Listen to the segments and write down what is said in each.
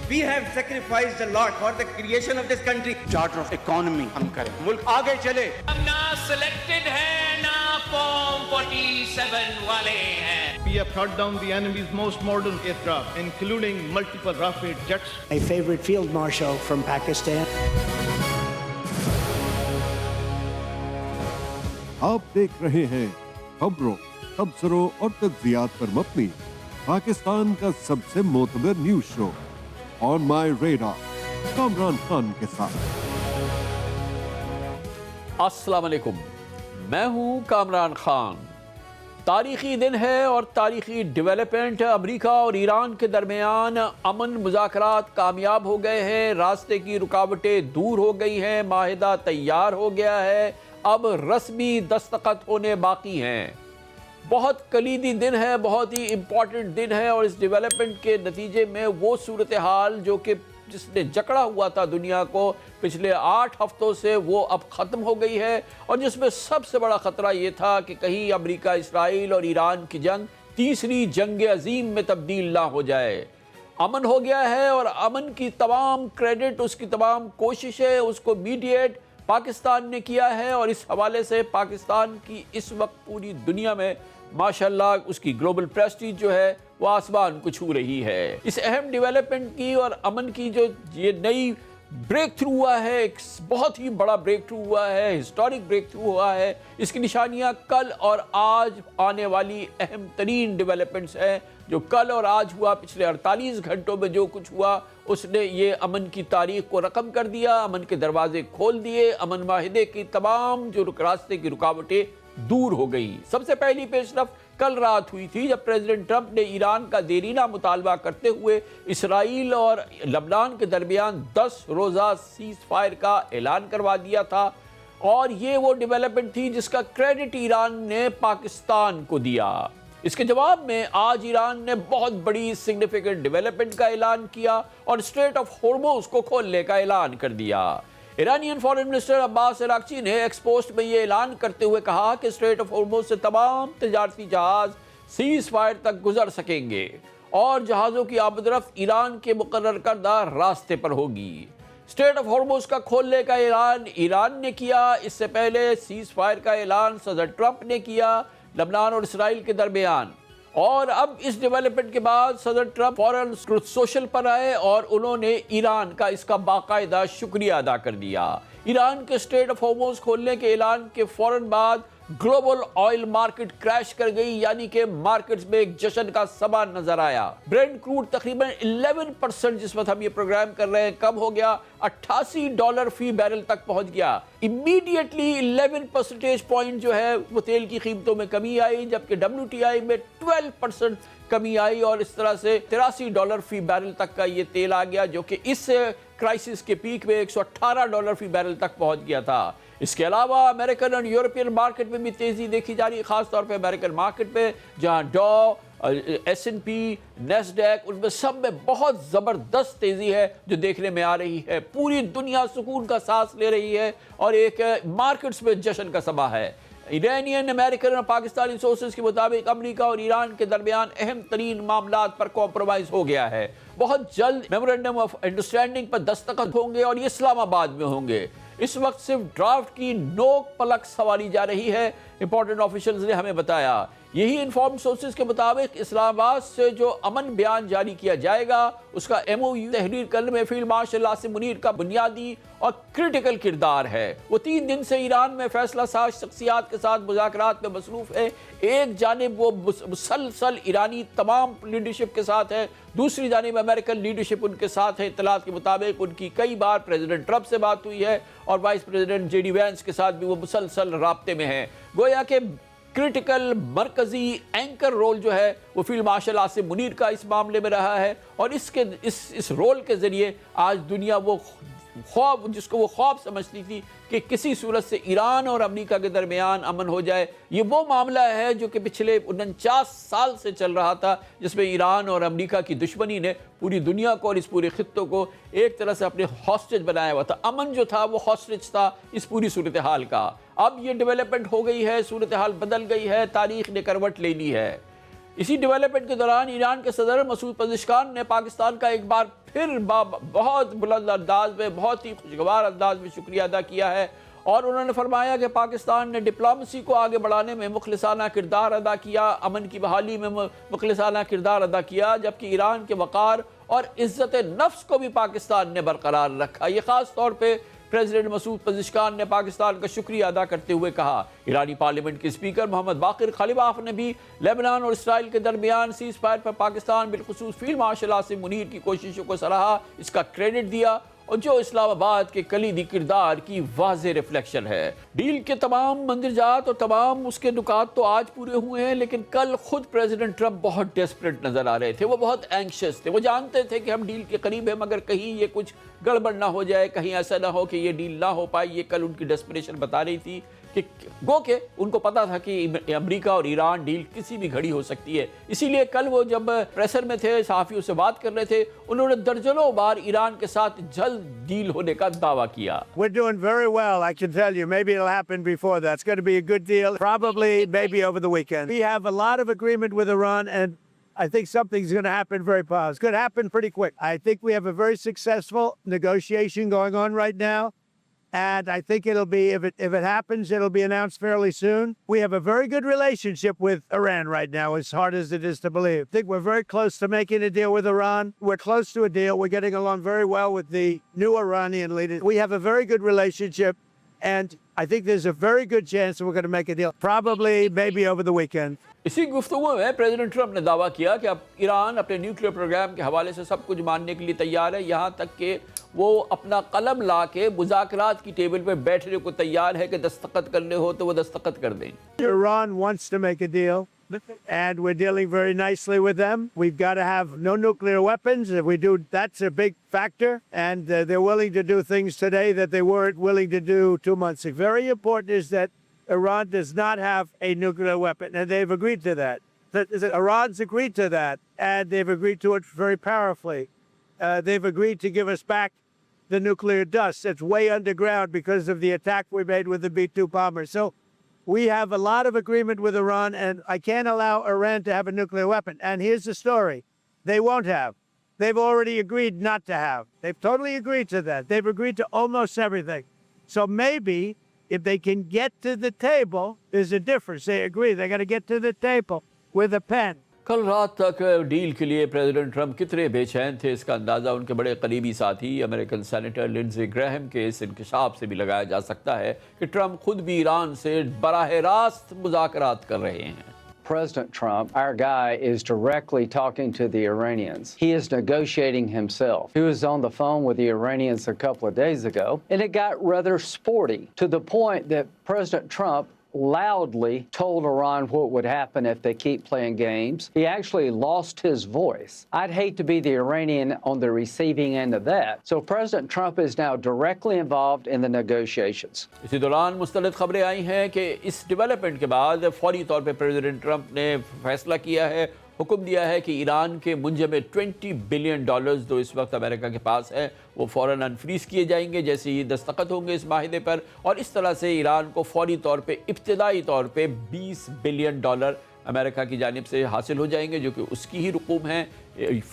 We have sacrificed a lot for the creation of this country. Charter of economy ہم کریں, ملک آگے چلے. ہم نہ سلیکٹڈ ہیں نہ فارم 47 والے ہیں. We have shot down the enemy's most modern aircraft, including multiple Rafale jets. My favorite field marshal from Pakistan. آپ دیکھ رہے ہیں خبروں، تبصروں اور تجزیات پر مبنی پاکستان کا سب سے معتبر نیوز شو آن مائی ریڈار کامران خان کے ساتھ. السلام علیکم، میں ہوں کامران خان. تاریخی دن ہے اور تاریخی ڈیولپمنٹ. امریکہ اور ایران کے درمیان امن مذاکرات کامیاب ہو گئے ہیں، راستے کی رکاوٹیں دور ہو گئی ہیں، معاہدہ تیار ہو گیا ہے، اب رسمی دستخط ہونے باقی ہیں. بہت کلیدی دن ہے، بہت ہی امپورٹنٹ دن ہے، اور اس ڈیولپمنٹ کے نتیجے میں وہ صورتحال جو کہ جس نے جکڑا ہوا تھا دنیا کو پچھلے 8 ہفتوں سے، وہ اب ختم ہو گئی ہے. اور جس میں سب سے بڑا خطرہ یہ تھا کہ کہیں امریکہ، اسرائیل اور ایران کی جنگ تیسری جنگ عظیم میں تبدیل نہ ہو جائے. امن ہو گیا ہے، اور امن کی تمام کریڈٹ، اس کی تمام کوششیں، اس کو میڈیٹ پاکستان نے کیا ہے. اور اس حوالے سے پاکستان کی اس وقت پوری دنیا میں ماشاءاللہ اس کی گلوبل پریسٹیج جو ہے وہ آسمان کو چھو رہی ہے. اس اہم ڈیولپمنٹ کی اور امن کی جو یہ نئی بریک تھرو ہوا ہے، ایک بہت ہی بڑا بریک تھرو ہوا ہے، ہسٹورک بریک تھرو ہوا ہے. اس کی نشانیاں کل اور آج آنے والی اہم ترین ڈیولپمنٹس ہیں. جو کل اور آج ہوا، پچھلے 48 گھنٹوں میں جو کچھ ہوا، اس نے یہ امن کی تاریخ کو رقم کر دیا، امن کے دروازے کھول دیے، امن معاہدے کی تمام جو راستے کی رکاوٹیں دور ہو گئی. سب سے پہلی پیش رفت کل رات ہوئی تھی جب پریزیڈنٹ ٹرمپ نے ایران کا دیرینہ مطالبہ کرتے ہوئے اسرائیل اور لبنان کے درمیان 10 روزہ سیز فائر کا اعلان کروا دیا تھا. اور یہ وہ ڈیولپمنٹ تھی جس کا کریڈٹ ایران نے پاکستان کو دیا. اس کے جواب میں آج ایران نے بہت بڑی سگنیفیکنٹ ڈیولپمنٹ کا اعلان کیا اور اسٹریٹ آف ہورموز کو کھولنے کا اعلان کر دیا. ایرانین فارن منسٹر عباس عراقچی نے ایکس پوسٹ میں یہ اعلان کرتے ہوئے کہا کہ اسٹریٹ آف ہورموز سے تمام تجارتی جہاز سیز فائر تک گزر سکیں گے اور جہازوں کی آمد رفت ایران کے مقرر کردہ راستے پر ہوگی. اسٹریٹ آف ہورموز کا کھولنے کا اعلان ایران نے کیا. اس سے پہلے سیز فائر کا اعلان صدر ٹرمپ نے کیا لبنان اور اسرائیل کے درمیان. اور اب اس ڈیولپمنٹ کے بعد صدر ٹرمپ فوراً سوشل پر آئے اور انہوں نے ایران کا اس کا باقاعدہ شکریہ ادا کر دیا. ایران کے اسٹریٹ آف ہورموز کھولنے کے اعلان کے فوراً بعد گلوبل آئل مارکیٹ کریش کر گئی، یعنی کہ مارکیٹس میں ایک جشن کا سما نظر آیا. برینٹ کروڈ تقریباً 11% جس وقت ہم یہ پروگرام کر رہے ہیں کم ہو گیا، $88 فی بیرل تک پہنچ گیا. امیڈیٹلی 11% پوائنٹ جو ہے وہ تیل کی قیمتوں میں کمی آئی، جبکہ WTI میں 12% کمی آئی، اور اس طرح سے $83 فی بیرل تک کا یہ تیل آ گیا، جو کہ اس کرائسس کے پیک میں $118 فی بیرل تک پہنچ گیا تھا. اس کے علاوہ امریکن اور یورپین مارکیٹ میں بھی تیزی دیکھی جا رہی ہے، خاص طور پہ امریکن مارکیٹ میں، جہاں ڈاؤ، S&P، نیسڈیک، ان میں سب میں بہت زبردست تیزی ہے جو دیکھنے میں آ رہی ہے. پوری دنیا سکون کا سانس لے رہی ہے اور ایک مارکیٹس میں جشن کا سما ہے. ایرانین، امریکن اور پاکستانی سورسز کے مطابق امریکہ اور ایران کے درمیان اہم ترین معاملات پر کمپرومائز ہو گیا ہے. بہت جلد میمورنڈم آف انڈرسٹینڈنگ پر دستخط ہوں گے اور یہ اسلام آباد میں ہوں گے. اس وقت صرف ڈرافٹ کی نوک پلک سنواری جا رہی ہے، امپورٹنٹ آفیشلز نے ہمیں بتایا. یہی انفارم سورسز کے مطابق اسلام آباد سے جو امن بیان جاری کیا جائے گا، اس کا MOU تحریر کرنے میں فیلڈ مارشل عاصم منیر کا بنیادی اور کرٹیکل کردار ہے. وہ 3 دن سے ایران میں فیصلہ ساز شخصیات کے ساتھ مذاکرات میں مصروف ہے. ایک جانب وہ مسلسل ایرانی تمام لیڈرشپ کے ساتھ ہے، دوسری جانب امریکن لیڈرشپ ان کے ساتھ ہے. اطلاعات کے مطابق ان کی کئی بار پریزیڈنٹ ٹرمپ سے بات ہوئی ہے اور وائس پریزیڈنٹ JD وینس کے ساتھ بھی وہ مسلسل رابطے میں ہیں. گویا کہ کرٹیکل مرکزی اینکر رول جو ہے وہ فیلڈ مارشل عاصم منیر کا اس معاملے میں رہا ہے. اور اس رول کے ذریعے آج دنیا وہ خواب جس کو وہ خواب سمجھتی تھی کہ کسی صورت سے ایران اور امریکہ کے درمیان امن ہو جائے، یہ وہ معاملہ ہے جو کہ پچھلے 49 سال سے چل رہا تھا، جس میں ایران اور امریکہ کی دشمنی نے پوری دنیا کو اور اس پورے خطوں کو ایک طرح سے اپنے ہاسٹیج بنایا ہوا تھا. امن جو تھا وہ ہاسٹیج تھا اس پوری صورتحال کا. اب یہ ڈیولپمنٹ ہو گئی ہے، صورتحال بدل گئی ہے، تاریخ نے کروٹ لے لی ہے. اسی ڈیولپمنٹ کے دوران ایران کے صدر مسعود پزشکان نے پاکستان کا ایک بار پھر بہت بلند انداز میں، بہت ہی خوشگوار انداز میں شکریہ ادا کیا ہے، اور انہوں نے فرمایا کہ پاکستان نے ڈپلومیسی کو آگے بڑھانے میں مخلصانہ کردار ادا کیا، امن کی بحالی میں مخلصانہ کردار ادا کیا، جبکہ ایران کے وقار اور عزت نفس کو بھی پاکستان نے برقرار رکھا۔ یہ خاص طور پہ پریزیڈنٹ مسعود پزشکان نے پاکستان کا شکریہ ادا کرتے ہوئے کہا۔ ایرانی پارلیمنٹ کے اسپیکر محمد باقر خلیباف نے بھی لیبنان اور اسرائیل کے درمیان سیز فائر پر پاکستان بالخصوص فیلڈ مارشل عاصم منیر کی کوششوں کو سراہا، اس کا کریڈٹ دیا، اور جو اسلام آباد کے کلیدی کردار کی واضح ریفلیکشن ہے۔ ڈیل کے تمام مندرجات اور تمام اس کے نکات تو آج پورے ہوئے ہیں، لیکن کل خود پریزیڈنٹ ٹرمپ بہت ڈیسپریٹ نظر آ رہے تھے، وہ بہت اینکشس تھے، وہ جانتے تھے کہ ہم ڈیل کے قریب ہیں، مگر کہیں یہ کچھ گڑبڑ نہ ہو جائے، کہیں ایسا نہ ہو کہ یہ ڈیل نہ ہو پائے۔ یہ کل ان کی ڈیسپریشن بتا رہی تھی کہ گو کہ ان کو پتا تھا کہ امریکہ اور ایران ڈیل کسی بھی گھڑی ہو سکتی ہے، اسی لیے کل وہ جب پریسر میں تھے، صحافیوں سے بات کر رہے تھے، انہوں نے درجنوں بار ایران کے ساتھ جلد ڈیل ہونے کا دعویٰ کیا۔ We're doing very well, I can tell you. Maybe it'll happen before that. It's going to be a good deal. Probably, maybe over the weekend. We have a lot of agreement with Iran, and I think something's going to happen very fast. It's going to happen pretty quick. I think we have a very successful negotiation going on right now. And I think it'll be, if it happens, it'll be announced fairly soon. We have a very good relationship with Iran right now, as hard as it is to believe. I think we're very close to making a deal with Iran. We're close to a deal. We're getting along very well with the new Iranian leaders. We have a very good relationship, and I think there's a very good chance that we're going to make a deal. Probably, maybe over the weekend. اسی گفتگو میں president Trump نے دعویٰ کیا کہ اب ایران اپنے nuclear programme کے حوالے سے سب کچھ ماننے کے لیے تیار ہے، یہاں تک کہ وہ اپنا قلم لا کے مذاکرات کی ٹیبل پہ بیٹھنے کو تیار ہے کہ دستخط کرنے ہو تو وہ دستخط کر دیں۔ Iran wants to make a deal, and we're dealing very nicely with them. We've got to have no nuclear weapons. If we do, that's a big factor. And they're willing to do things today that they weren't willing to do 2 months ago. Very important is that Iran does not have a nuclear weapon, and they've agreed to that. Iran's agreed to that, and they've agreed to it very powerfully. They've agreed to give us back the nuclear dust that's way underground because of the attack we made with the B-2 bomber. So we have a lot of agreement with Iran, and I can't allow Iran to have a nuclear weapon. And here's the story. They won't have. They've already agreed not to have. They've totally agreed to that. They've agreed to almost everything. So maybe if they can get to the table, there's a difference. They agree. They got to get to the table with a pen. کل رات تک deal کے لیے president Trump کتنے بے چین تھے، اس کا اندازہ ان کے بڑے قریبی ساتھی امریکن سینیٹر لنڈزی گریہم کے اس انکشاف سے بھی لگایا جا سکتا ہے کہ ٹرمپ خود بھی ایران سے براہ راست مذاکرات کر رہے ہیں۔ President Trump, our guy, is directly talking to the Iranians. He is negotiating himself. He was on the phone with the Iranians a couple of days ago, and it got rather sporty to the point that President Trump loudly told Iran what would happen if they keep playing games. He actually lost his voice. I'd hate to be the Iranian on the receiving end of that. So President Trump is now directly involved in the negotiations. اسی دوران مستند خبریں آئی ہیں کہ اس development کے بعد فوری طور پہ پریزیڈنٹ ٹرمپ نے فیصلہ کیا ہے، حکم دیا ہے کہ ایران کے منجمد $20 بلین جو اس وقت امریکہ کے پاس ہے وہ فوراً انفریز کیے جائیں گے جیسے ہی دستخط ہوں گے اس معاہدے پر، اور اس طرح سے ایران کو فوری طور پہ ابتدائی طور پہ $20 بلین امریکہ کی جانب سے حاصل ہو جائیں گے، جو کہ اس کی ہی رقوم ہے،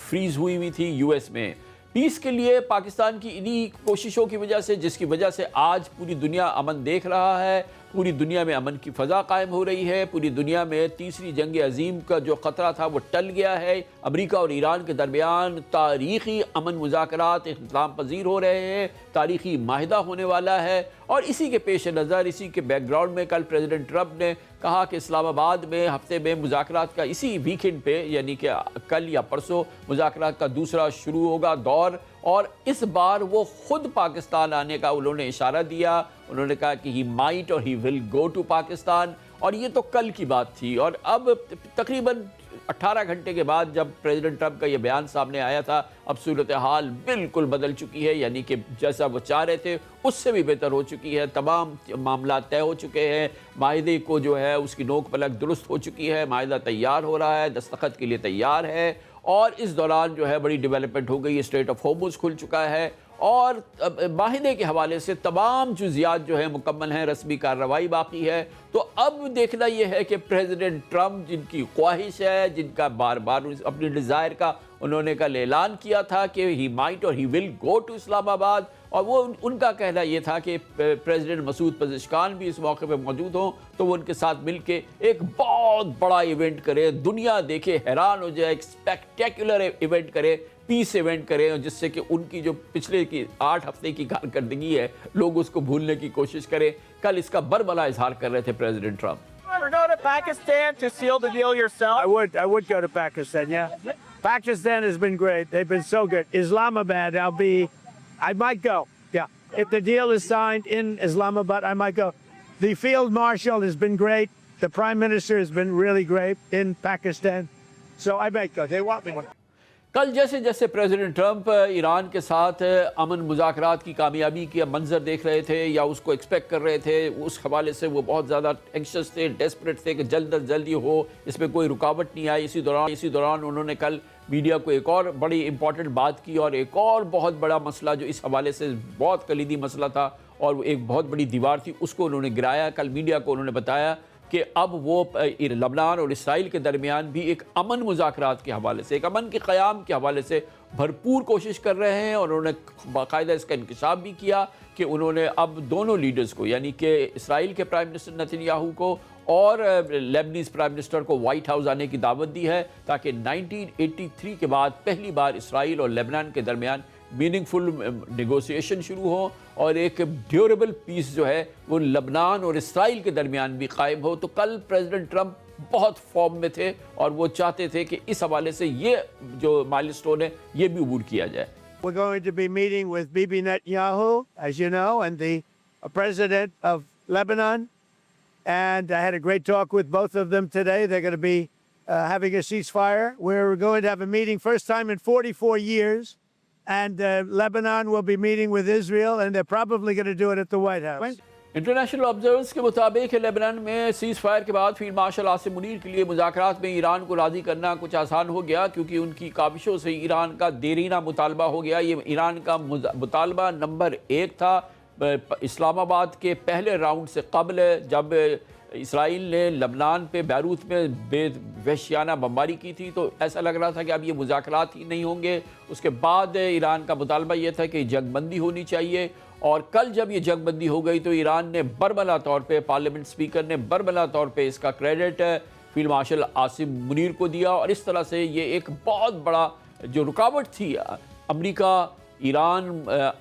فریز ہوئی تھی یو ایس میں۔ پیس کے لیے پاکستان کی انہی کوششوں کی وجہ سے، جس کی وجہ سے آج پوری دنیا امن دیکھ رہا ہے، پوری دنیا میں امن کی فضا قائم ہو رہی ہے، پوری دنیا میں تیسری جنگ عظیم کا جو خطرہ تھا وہ ٹل گیا ہے، امریکہ اور ایران کے درمیان تاریخی امن مذاکرات اختتام پذیر ہو رہے ہیں، تاریخی معاہدہ ہونے والا ہے، اور اسی کے پیش نظر، اسی کے بیک گراؤنڈ میں کل پریزیڈنٹ ٹرمپ نے کہا کہ اسلام آباد میں ہفتے میں مذاکرات کا اسی ویکینڈ پہ، یعنی کہ کل یا پرسوں مذاکرات کا دوسرا شروع ہوگا دور، اور اس بار وہ خود پاکستان آنے کا انہوں نے اشارہ دیا۔ انہوں نے کہا کہ ہی مائٹ اور ہی ول گو ٹو پاکستان، اور یہ تو کل کی بات تھی، اور اب تقریباً 18 گھنٹے کے بعد جب پریزیڈنٹ ٹرمپ کا یہ بیان سامنے آیا تھا، اب صورتحال بالکل بدل چکی ہے، یعنی کہ جیسا وہ چاہ رہے تھے اس سے بھی بہتر ہو چکی ہے، تمام معاملات طے ہو چکے ہیں، معاہدے کو جو ہے اس کی نوک پلک درست ہو چکی ہے، معاہدہ تیار ہو رہا ہے، دستخط کے لیے تیار ہے، اور اس دوران جو ہے بڑی ڈیولپمنٹ ہو گئی، اسٹریٹ آف ہارمز کھل چکا ہے، اور معاہدے کے حوالے سے تمام جزیات جو ہیں مکمل ہیں، رسمی کارروائی باقی ہے۔ تو اب دیکھنا یہ ہے کہ پریزیڈنٹ ٹرمپ جن کی خواہش ہے، جن کا بار بار اپنی ڈیزائر کا انہوں نے کل اعلان کیا تھا کہ ہی مائٹ اور ہی ول گو ٹو اسلام آباد، اور وہ ان کا کہنا یہ تھا کہ پریزیڈنٹ مسعود پزشکان بھی اس موقع پہ موجود ہوں تو وہ ان کے ساتھ مل کے ایک بہت بڑا ایونٹ کرے، دنیا دیکھے حیران ہو جائے، ایک اسپیکٹیکولر ایونٹ کرے، پیس ایونٹ کریں، جس سے کہ ان کی جو پچھلے کی 8 ہفتے کی کارکردگی ہے لوگ اس کو بھولنے کی کوشش کریں۔ کل اس کا برملا اظہار کر رہے تھے president Trump. Ever go to Pakistan to seal the deal yourself? I would go to Pakistan, yeah. Pakistan has been great. They've been so good. Islamabad, I might go. Yeah. If the deal is signed in Islamabad, I might go. The field marshal has been great. The prime minister has been really great in Pakistan. So I might go. They want me. کل جیسے جیسے president Trump Iran کے ساتھ امن مذاکرات کی کامیابی کا منظر دیکھ رہے تھے یا اس کو ایکسپیکٹ کر رہے تھے، اس حوالے سے وہ بہت زیادہ اینکشس تھے، ڈیسپریٹ تھے کہ جلد از جلد یہ ہو، اس میں کوئی رکاوٹ نہیں آئی۔ اسی دوران انہوں نے کل میڈیا کو ایک اور بڑی امپورٹنٹ بات کی، اور ایک اور بہت بڑا مسئلہ جو اس حوالے سے بہت کلیدی مسئلہ تھا اور ایک بہت بڑی دیوار تھی، اس کو انہوں نے گرایا۔ کل میڈیا کو انہوں نے بتایا کہ اب وہ لبنان اور اسرائیل کے درمیان بھی ایک امن مذاکرات کے حوالے سے، ایک امن کے قیام کے حوالے سے بھرپور کوشش کر رہے ہیں، اور انہوں نے باقاعدہ اس کا انکشاف بھی کیا کہ انہوں نے اب دونوں لیڈرز کو، یعنی کہ اسرائیل کے پرائم منسٹر نیتن یاہو کو اور لیبنیز پرائم منسٹر کو وائٹ ہاؤس آنے کی دعوت دی ہے، تاکہ 1983 کے بعد پہلی بار اسرائیل اور لیبنان کے درمیان میننگ فل نیگوسیشن شروع ہو اور ایک ڈیوریبل پیس جو ہے وہ لبنان اور اسرائیل کے درمیان بھی قائم ہو۔ تو کل پریزیڈنٹ ٹرمپ بہت فارم میں تھے اور وہ چاہتے تھے کہ اس حوالے سے یہ جو مائلسٹون ہے یہ بھی عبور کیا جائے۔ We're going to be meeting with Bibi Netanyahu, as you know, and the president of Lebanon. And I had a great talk with both of them today. They're going to be having a ceasefire. We're going to have a meeting, first time in 44 years. And Lebanon will be meeting with Israel, and they're probably going to do it at the White House. International observers کے مطابق Lebanon میں cease fire کے بعد field marshal Asim Munir کے لیے مذاکرات میں ایران کو راضی کرنا کچھ آسان ہو گیا، کیونکہ ان کی کاوشوں سے ایران کا دیرینہ مطالبہ ہو گیا۔ یہ ایران کا مطالبہ نمبر 1 تھا اسلام آباد کے پہلے راؤنڈ سے قبل، جب اسرائیل نے لبنان پہ بیروت میں بے وحشیانہ بمباری کی تھی تو ایسا لگ رہا تھا کہ اب یہ مذاکرات ہی نہیں ہوں گے۔ اس کے بعد ایران کا مطالبہ یہ تھا کہ جنگ بندی ہونی چاہیے، اور کل جب یہ جنگ بندی ہو گئی تو ایران نے برملا طور پہ، پارلیمنٹ سپیکر نے برملا طور پہ اس کا credit field marshal Asim Munir کو دیا، اور اس طرح سے یہ ایک بہت بڑا جو رکاوٹ تھی امریکہ ایران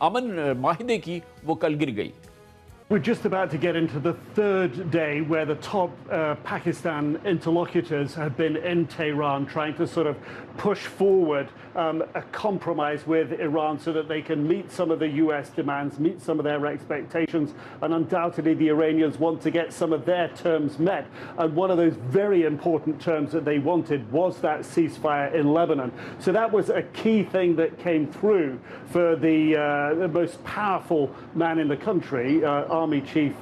امن معاہدے کی وہ کل گر گئی۔ We're just about to get into the third day where the top Pakistan interlocutors have been in Tehran trying to sort of push forward a compromise with Iran so that they can meet some of the US demands, meet some of their expectations, and undoubtedly the Iranians want to get some of their terms met. And one of those very important terms that they wanted was that ceasefire in Lebanon. So that was a key thing that came through for the most powerful man in the country, Army Chief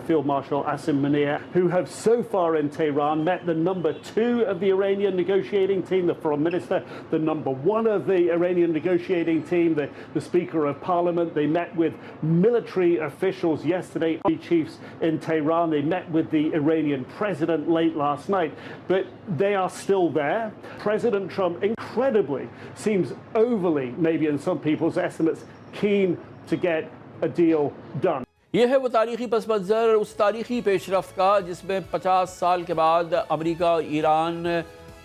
Field Marshal Asim Munir, who have so far in Tehran met the number 2 of the Iranian negotiating team, the Foreign Minister, the number 1 of the Iranian negotiating team, the Speaker of Parliament. They met with military officials yesterday, Army chiefs in Tehran. They met with the Iranian president late last night, but they are still there. President Trump, incredibly, seems overly, maybe in some people's estimates, keen to get a deal done. یہ ہے وہ تاریخی پس منظر اس تاریخی پیش رفت کا جس میں 50 سال کے بعد امریکہ اور ایران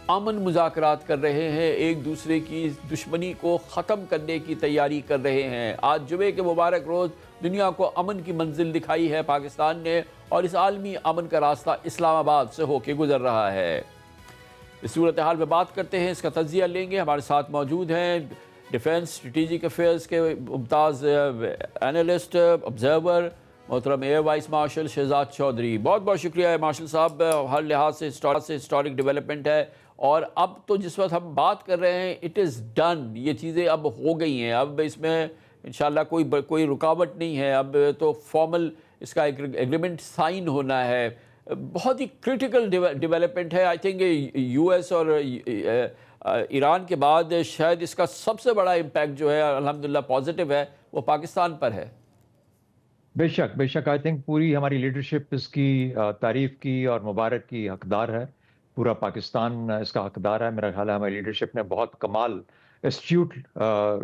امن مذاکرات کر رہے ہیں، ایک دوسرے کی دشمنی کو ختم کرنے کی تیاری کر رہے ہیں۔ آج جمعے کے مبارک روز دنیا کو امن کی منزل دکھائی ہے پاکستان نے، اور اس عالمی امن کا راستہ اسلام آباد سے ہو کے گزر رہا ہے۔ اس صورتحال میں بات کرتے ہیں، اس کا تجزیہ لیں گے۔ ہمارے ساتھ موجود ہیں ڈیفنس اسٹریٹجک افیئرز کے ممتاز اینالسٹ آبزرور محترم air vice marshal Shahzad Chaudhry. بہت بہت شکریہ مارشل صاحب، ہر لحاظ سے ہسٹورک ڈیولپمنٹ ہے، اور اب تو جس وقت ہم بات کر رہے ہیں اٹ از ڈن، یہ چیزیں اب ہو گئی ہیں، اب اس میں انشاءاللہ کوئی رکاوٹ نہیں ہے، اب تو فارمل اس کا ایگریمنٹ سائن ہونا ہے۔ بہت ہی کرٹیکل ڈیولپمنٹ ہے، آئی تھنک یو ایس اور ایران کے بعد شاید اس کا سب سے بڑا امپیکٹ جو ہے الحمدللہ پازیٹیو ہے، وہ پاکستان پر ہے. بے شک آئی تھنک پوری ہماری لیڈرشپ اس کی تعریف کی اور مبارک کی حقدار ہے. پورا پاکستان اس کا حقدار ہے. میرا خیال ہے ہماری لیڈرشپ نے بہت کمال اسٹیوٹ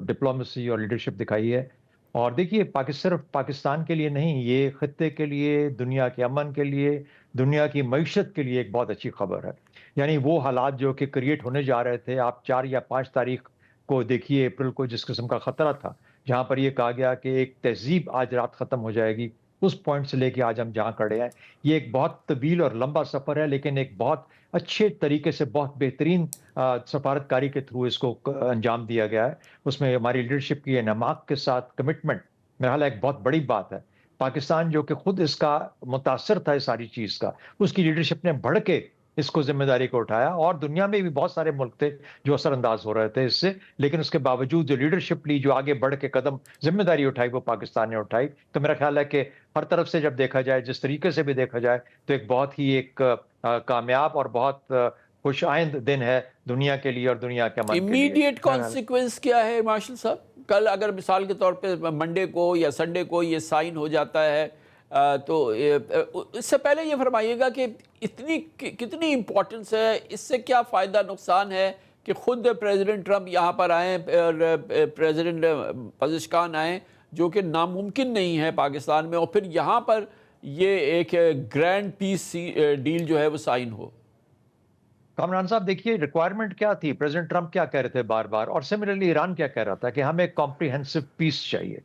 ڈپلومیسی اور لیڈرشپ دکھائی ہے. اور دیکھیے صرف پاکستان کے لیے نہیں، یہ خطے کے لیے، دنیا کے امن کے لیے، دنیا کی معیشت کے لیے ایک بہت اچھی خبر ہے. یعنی وہ حالات جو کہ کریٹ ہونے جا رہے تھے، آپ 4 یا 5 تاریخ کو دیکھیے اپریل کو، جس قسم کا خطرہ تھا، جہاں پر یہ کہا گیا کہ ایک تہذیب آج رات ختم ہو جائے گی، اس پوائنٹ سے لے کے آج ہم جہاں کھڑے ہیں، یہ ایک بہت طویل اور لمبا سفر ہے، لیکن ایک بہت اچھے طریقے سے، بہت بہترین سفارتکاری کے تھرو اس کو انجام دیا گیا ہے. اس میں ہماری لیڈرشپ کی انعماق کے ساتھ کمٹمنٹ میرا خیال ہے ایک بہت بڑی بات ہے. پاکستان جو کہ خود اس کا متاثر تھا اس ساری چیز کا، اس کی لیڈرشپ نے بڑھ کے اس کو ذمہ داری کو اٹھایا. اور دنیا میں بھی بہت سارے ملک تھے جو اثر انداز ہو رہے تھے اس سے، لیکن اس کے باوجود جو لیڈرشپ لی، جو آگے بڑھ کے قدم ذمہ داری اٹھائی، وہ پاکستان نے اٹھائی. تو میرا خیال ہے کہ ہر طرف سے جب دیکھا جائے، جس طریقے سے بھی دیکھا جائے، تو ایک بہت ہی ایک کامیاب اور بہت خوش آئند دن ہے دنیا کے لیے اور دنیا کے امن کے لیے. امیڈیٹ کانسیکوینس کیا ہے مارشل صاحب؟ کل اگر مثال کے طور پہ منڈے کو یا سنڈے کو یہ سائن ہو جاتا ہے، تو اس سے پہلے یہ فرمائیے گا کہ کتنی امپورٹنس ہے، اس سے کیا فائدہ نقصان ہے کہ خود پریزیڈنٹ ٹرمپ یہاں پر آئیں اور پریزیڈنٹ پزشکان آئیں، جو کہ ناممکن نہیں ہے پاکستان میں، اور پھر یہاں پر یہ ایک گرینڈ پیس ڈیل جو ہے وہ سائن ہو؟ کامران صاحب دیکھیے، ریکوائرمنٹ کیا تھی؟ پریزیڈنٹ ٹرمپ کیا کہہ رہے تھے بار بار، اور سملرلی ایران کیا کہہ رہا تھا کہ ہمیں کمپریہنسو پیس چاہیے.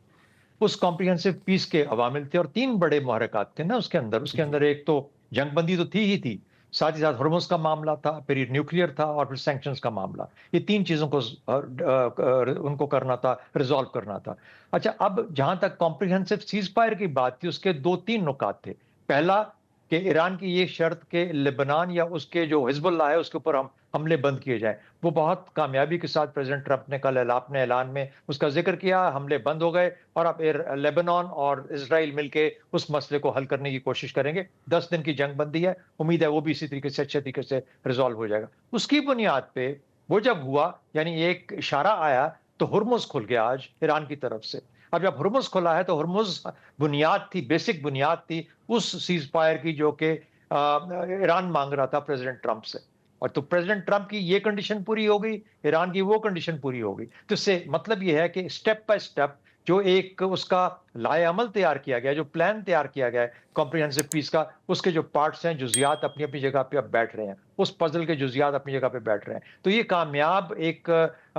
اس کمپریہنسو پیس کے عوامل تھے، اور 3 بڑے محرکات تھے نا اس کے اندر. ایک تو جنگ بندی تو تھی ہی تھی، ساتھ ہی ساتھ ہرمز کا معاملہ تھا، پھر نیوکلیئر تھا، اور پھر سینکشنز کا معاملہ. یہ 3 چیزوں کو ان کو کرنا تھا، ریزالو کرنا تھا. اچھا، اب جہاں تک کمپریہنسو سیز فائر کی بات تھی، اس کے 2-3 نکات تھے. پہلا کہ ایران کی یہ شرط کہ لبنان یا اس کے جو حزب اللہ ہے اس کے اوپر ہم حملے بند کیے جائیں، وہ بہت کامیابی کے ساتھ پریزیڈنٹ ٹرمپ نے کل اپنے اعلان میں اس کا ذکر کیا. حملے بند ہو گئے، اور اب لیبنان اور اسرائیل مل کے اس مسئلے کو حل کرنے کی کوشش کریں گے. 10 دن کی جنگ بندی ہے، امید ہے وہ بھی اسی طریقے سے اچھے طریقے سے ریزالو ہو جائے گا. اس کی بنیاد پہ وہ جب ہوا، یعنی ایک اشارہ آیا، تو ہرمز کھل گیا آج ایران کی طرف سے. اب جب ہرمز کھلا ہے تو ہرمز بنیاد تھی، بیسک بنیاد تھی اس سیز فائر کی جو کہ ایران مانگ رہا تھا پریزیڈنٹ ٹرمپ سے. اور تو پریزیڈنٹ ٹرمپ کی یہ کنڈیشن پوری ہو گئی، ایران کی وہ کنڈیشن پوری ہو گئی. تو اس سے مطلب یہ ہے کہ سٹیپ بائی سٹیپ جو ایک اس کا لائے عمل تیار کیا گیا، جو پلان تیار کیا گیا ہے کمپریہنسو پیس کا، اس کے جو پارٹس ہیں، جزیات اپنی اپنی جگہ پہ اب بیٹھ رہے ہیں، اس پزل کے جزیات اپنی جگہ پہ بیٹھ رہے ہیں. تو یہ کامیاب ایک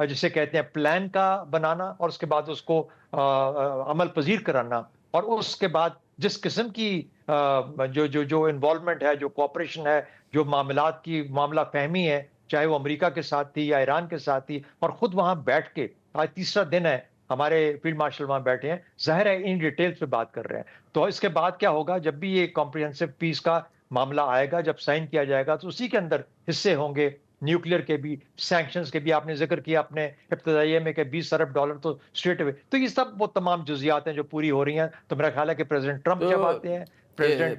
جسے کہتے ہیں پلان کا بنانا، اور اس کے بعد اس کو عمل پذیر کرانا، اور اس کے بعد جس قسم کی جو انوالومنٹ ہے، جو کوآپریشن ہے، جو معاملات کی معاملہ فہمی ہے، چاہے وہ امریکہ کے ساتھ تھی یا ایران کے ساتھ تھی، اور خود وہاں بیٹھ کے، آج 3را دن ہے ہمارے فیلڈ مارشل وہاں بیٹھے ہیں، ظاہر ہے ان ڈیٹیلز پہ بات کر رہے ہیں. تو اس کے بعد کیا ہوگا؟ جب بھی یہ کمپریہنسو پیس کا معاملہ آئے گا، جب سائن کیا جائے گا، تو اسی کے اندر حصے ہوں گے نیوکلیئر کے بھی، سینکشنز کے بھی. آپ نے ذکر کیا اپنے ابتدائیے میں کہ $20 ارب تو اسٹریٹ اوے. تو یہ سب وہ تمام جزیات ہیں جو پوری ہو رہی ہیں. تو میرا خیال ہے کہ پریزیڈنٹ ٹرمپ جب آتے ہیں، ایران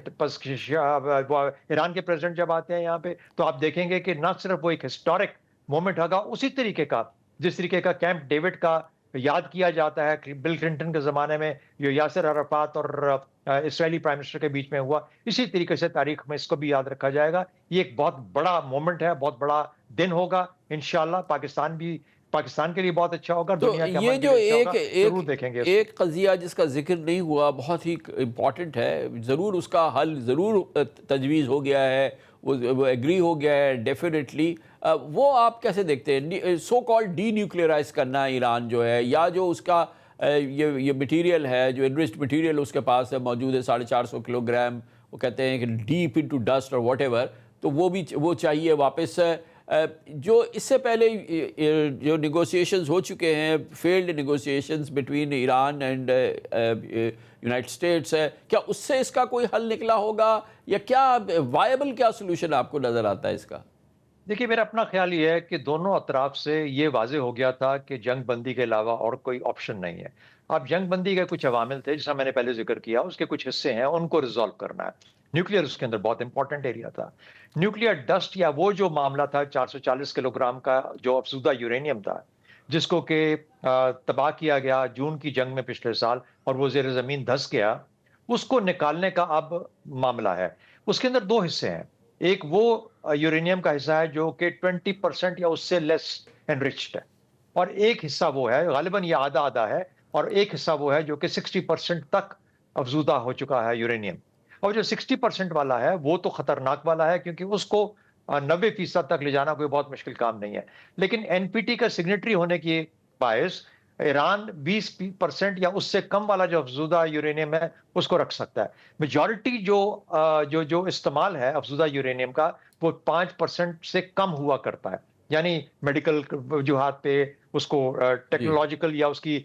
کے پریزیڈنٹ جب آتے ہیں یہاں پہ، تو آپ دیکھیں گے کہ نہ صرف وہ ایک ہسٹورک مومنٹ ہوگا، اسی طریقے کا جس طریقے کا کیمپ ڈیوڈ کا یاد کیا جاتا ہے بل کلنٹن کے زمانے میں، جو یاسر عرفات اور اسرائیلی پرائم منسٹر کے بیچ میں ہوا، اسی طریقے سے تاریخ میں اس کو بھی یاد رکھا جائے گا. یہ ایک بہت بڑا مومنٹ ہے، بہت بڑا دن ہوگا انشاءاللہ. پاکستان کے لیے بہت اچھا ہوگا، دنیا کے یہ جو ضرور دیکھیں گے. ایک قضیہ جس کا ذکر نہیں ہوا، بہت ہی امپورٹنٹ ہے، ضرور اس کا حل ضرور تجویز ہو گیا ہے، وہ ایگری ہو گیا ہے ڈیفینیٹلی. وہ آپ کیسے دیکھتے ہیں؟ سو کال ڈی نیوکلیئرائز کرنا ایران جو ہے، یا جو اس کا یہ مٹیریل ہے، جو انرچڈ مٹیریل اس کے پاس ہے موجود ہے 450 کلو گرام، وہ کہتے ہیں کہ ڈیپ انٹو ڈسٹ اور واٹ ایور، تو وہ چاہیے واپس. جو اس سے پہلے جو نیگوسیشنز ہو چکے ہیں، field negotiations between Iran and United States ہے، کیا اس سے اس کا کوئی حل نکلا ہوگا، یا کیا وائبل کیا سلوشن آپ کو نظر آتا ہے اس کا؟ دیکھیے، میرا اپنا خیال یہ ہے کہ دونوں اطراف سے یہ واضح ہو گیا تھا کہ جنگ بندی کے علاوہ اور کوئی آپشن نہیں ہے. اب جنگ بندی کے کچھ عوامل تھے جیسا میں نے پہلے ذکر کیا، اس کے کچھ حصے ہیں، ان کو ریزالو کرنا ہے. نیوکلیئر اس کے اندر بہت امپورٹنٹ ایریا تھا. نیوکلیئر ڈسٹ یا وہ جو معاملہ تھا 440 کلو گرام کا جو افزودہ یورینیم تھا، جس کو کہ تباہ کیا گیا جون کی جنگ میں پچھلے سال اور وہ زیر زمین دھس گیا، اس کو نکالنے کا اب معاملہ ہے۔ اس کے اندر دو حصے ہیں، ایک وہ یورینیم کا حصہ ہے جو کہ 20% یا اس سے لیس انرچڈ ہے، اور ایک حصہ وہ ہے، غالباً یہ آدھا آدھا ہے، اور ایک حصہ وہ ہے جو کہ 60% تک افزودہ ہو چکا ہے یورینیم۔ اور جو 60% والا ہے وہ تو خطرناک والا ہے، کیونکہ اس کو 90% تک لے جانا کوئی بہت مشکل کام نہیں ہے، لیکن این پی ٹی کا سگنیٹری ہونے کی باعث ایران 20% یا اس سے کم والا جو افزودہ یورینیم ہے اس کو رکھ سکتا ہے۔ میجورٹی جو استعمال ہے افزودہ یورینیم کا وہ 5% سے کم ہوا کرتا ہے، یعنی میڈیکل وجوہات پہ اس کو ٹیکنالوجیکل یا اس کی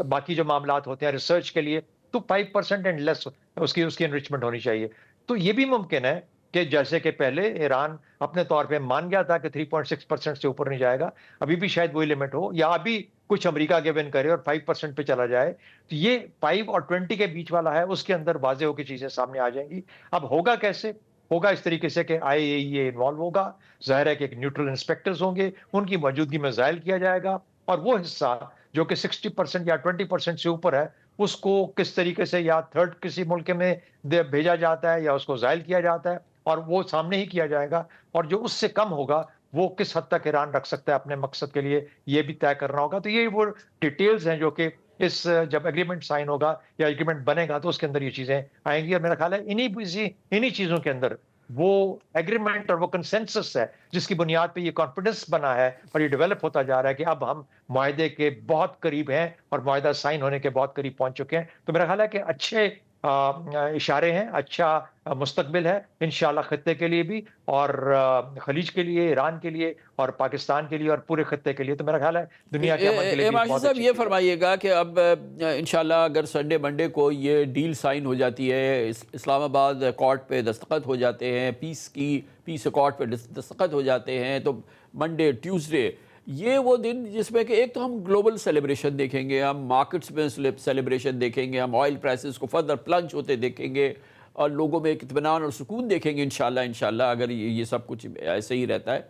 باقی جو معاملات ہوتے ہیں ریسرچ کے لیے تو 5% اینڈ لیس اس کی انرچمنٹ ہونی چاہیے۔ تو یہ بھی ممکن ہے کہ جیسے کہ پہلے ایران اپنے طور پہ مان گیا تھا کہ 3.6% سے اوپر نہیں جائے گا، ابھی بھی شاید وہی لمٹ ہو، یا ابھی کچھ امریکہ گیو ان کرے اور 5% پہ چلا جائے، تو یہ 5 اور 20 کے بیچ والا ہے، اس کے اندر واضح ہو کے چیزیں سامنے آ جائیں گی۔ اب ہوگا کیسے؟ ہوگا اس طریقے سے کہ IAEA انوالو ہوگا، ظاہر ہے کہ ایک نیوٹرل انسپیکٹرز ہوں گے، ان کی موجودگی میں زائل کیا جائے گا، اور وہ حصہ جو کہ 60% یا 20% سے اوپر ہے اس کو کس طریقے سے یا تھرڈ کسی ملک میں بھیجا جاتا ہے یا اس کو زائل کیا جاتا ہے، اور وہ سامنے ہی کیا جائے گا، اور جو اس سے کم ہوگا وہ کس حد تک ایران رکھ سکتا ہے اپنے مقصد کے لیے، یہ بھی طے کرنا ہوگا۔ تو یہ وہ ڈیٹیلز ہیں جو کہ اس جب ایگریمنٹ سائن ہوگا یا ایگریمنٹ بنے گا تو اس کے اندر یہ چیزیں آئیں گی، اور میرا خیال ہے انہی چیزوں کے اندر وہ ایگریمنٹ اور وہ کنسنسس ہے جس کی بنیاد پہ یہ کانفیڈنس بنا ہے اور یہ ڈیولپ ہوتا جا رہا ہے کہ اب ہم معاہدے کے بہت قریب ہیں اور معاہدہ سائن ہونے کے بہت قریب پہنچ چکے ہیں۔ تو میرا خیال ہے کہ اچھے اشارے ہیں، اچھا مستقبل ہے انشاءاللہ خطے کے لیے بھی، اور خلیج کے لیے، ایران کے لیے، اور پاکستان کے لیے، اور پورے خطے کے لیے۔ تو میرا خیال ہے دنیا کے امن کے لیے بھی بہت صاحب یہ فرمائیے گا کہ اب انشاءاللہ اگر سنڈے منڈے کو یہ ڈیل سائن ہو جاتی ہے، اسلام آباد اکارڈ پہ دستخط ہو جاتے ہیں، پیس اکارڈ پہ دستخط ہو جاتے ہیں، تو منڈے ٹیوزڈے یہ وہ دن جس میں کہ ایک تو ہم گلوبل سیلیبریشن دیکھیں گے، ہم مارکیٹس میں سیلیبریشن دیکھیں گے، ہم آئل پرائسز کو فردر پلنج ہوتے دیکھیں گے، اور لوگوں میں ایک اطمینان اور سکون دیکھیں گے انشاءاللہ اگر یہ سب کچھ ایسے ہی رہتا ہے۔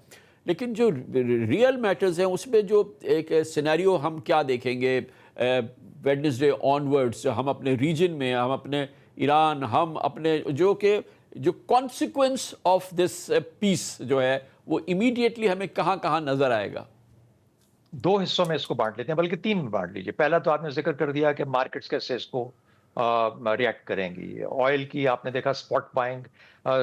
لیکن جو ریئل میٹرز ہیں اس میں جو ایک سینیریو ہم کیا دیکھیں گے ویڈنسڈے آنورڈز، ہم اپنے ریجن میں، ہم اپنے ایران، ہم اپنے جو کانسیکوینس آف دس پیس جو ہے وہ امیڈیٹلی ہمیں کہاں کہاں نظر آئے گا؟ دو حصوں میں اس کو بانٹ لیتے ہیں، بلکہ 3 میں بانٹ لیجیے۔ پہلا تو آپ نے ذکر کر دیا کہ مارکیٹس کیسے اس کو ریئیکٹ کریں گی۔ آئل کی آپ نے دیکھا سپاٹ بائنگ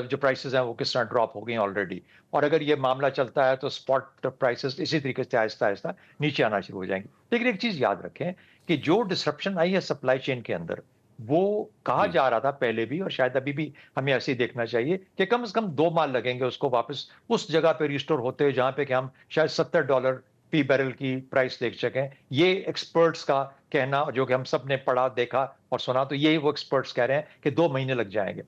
جو پرائسز ہیں وہ کس طرح ڈراپ ہو گئی ہیں آلریڈی، اور اگر یہ معاملہ چلتا ہے تو سپاٹ پرائسز اسی طریقے سے آہستہ آہستہ نیچے آنا شروع ہو جائیں گی۔ لیکن ایک چیز یاد رکھیں کہ جو ڈسرپشن آئی ہے سپلائی چین کے اندر، وہ کہا جا رہا تھا پہلے بھی اور شاید ابھی بھی ہمیں ایسے ہی دیکھنا چاہیے کہ کم از کم 2 ماہ لگیں گے اس کو واپس اس جگہ پہ ریسٹور ہوتے ہوئے جہاں پہ کہ ہم شاید $70 فی بیرل کی پرائس دیکھ سکیں۔ یہ ایکسپرٹس کا کہنا جو کہ ہم سب نے پڑھا، دیکھا اور سنا، تو یہی وہ ایکسپرٹس کہہ رہے ہیں کہ 2 مہینے لگ جائیں گے۔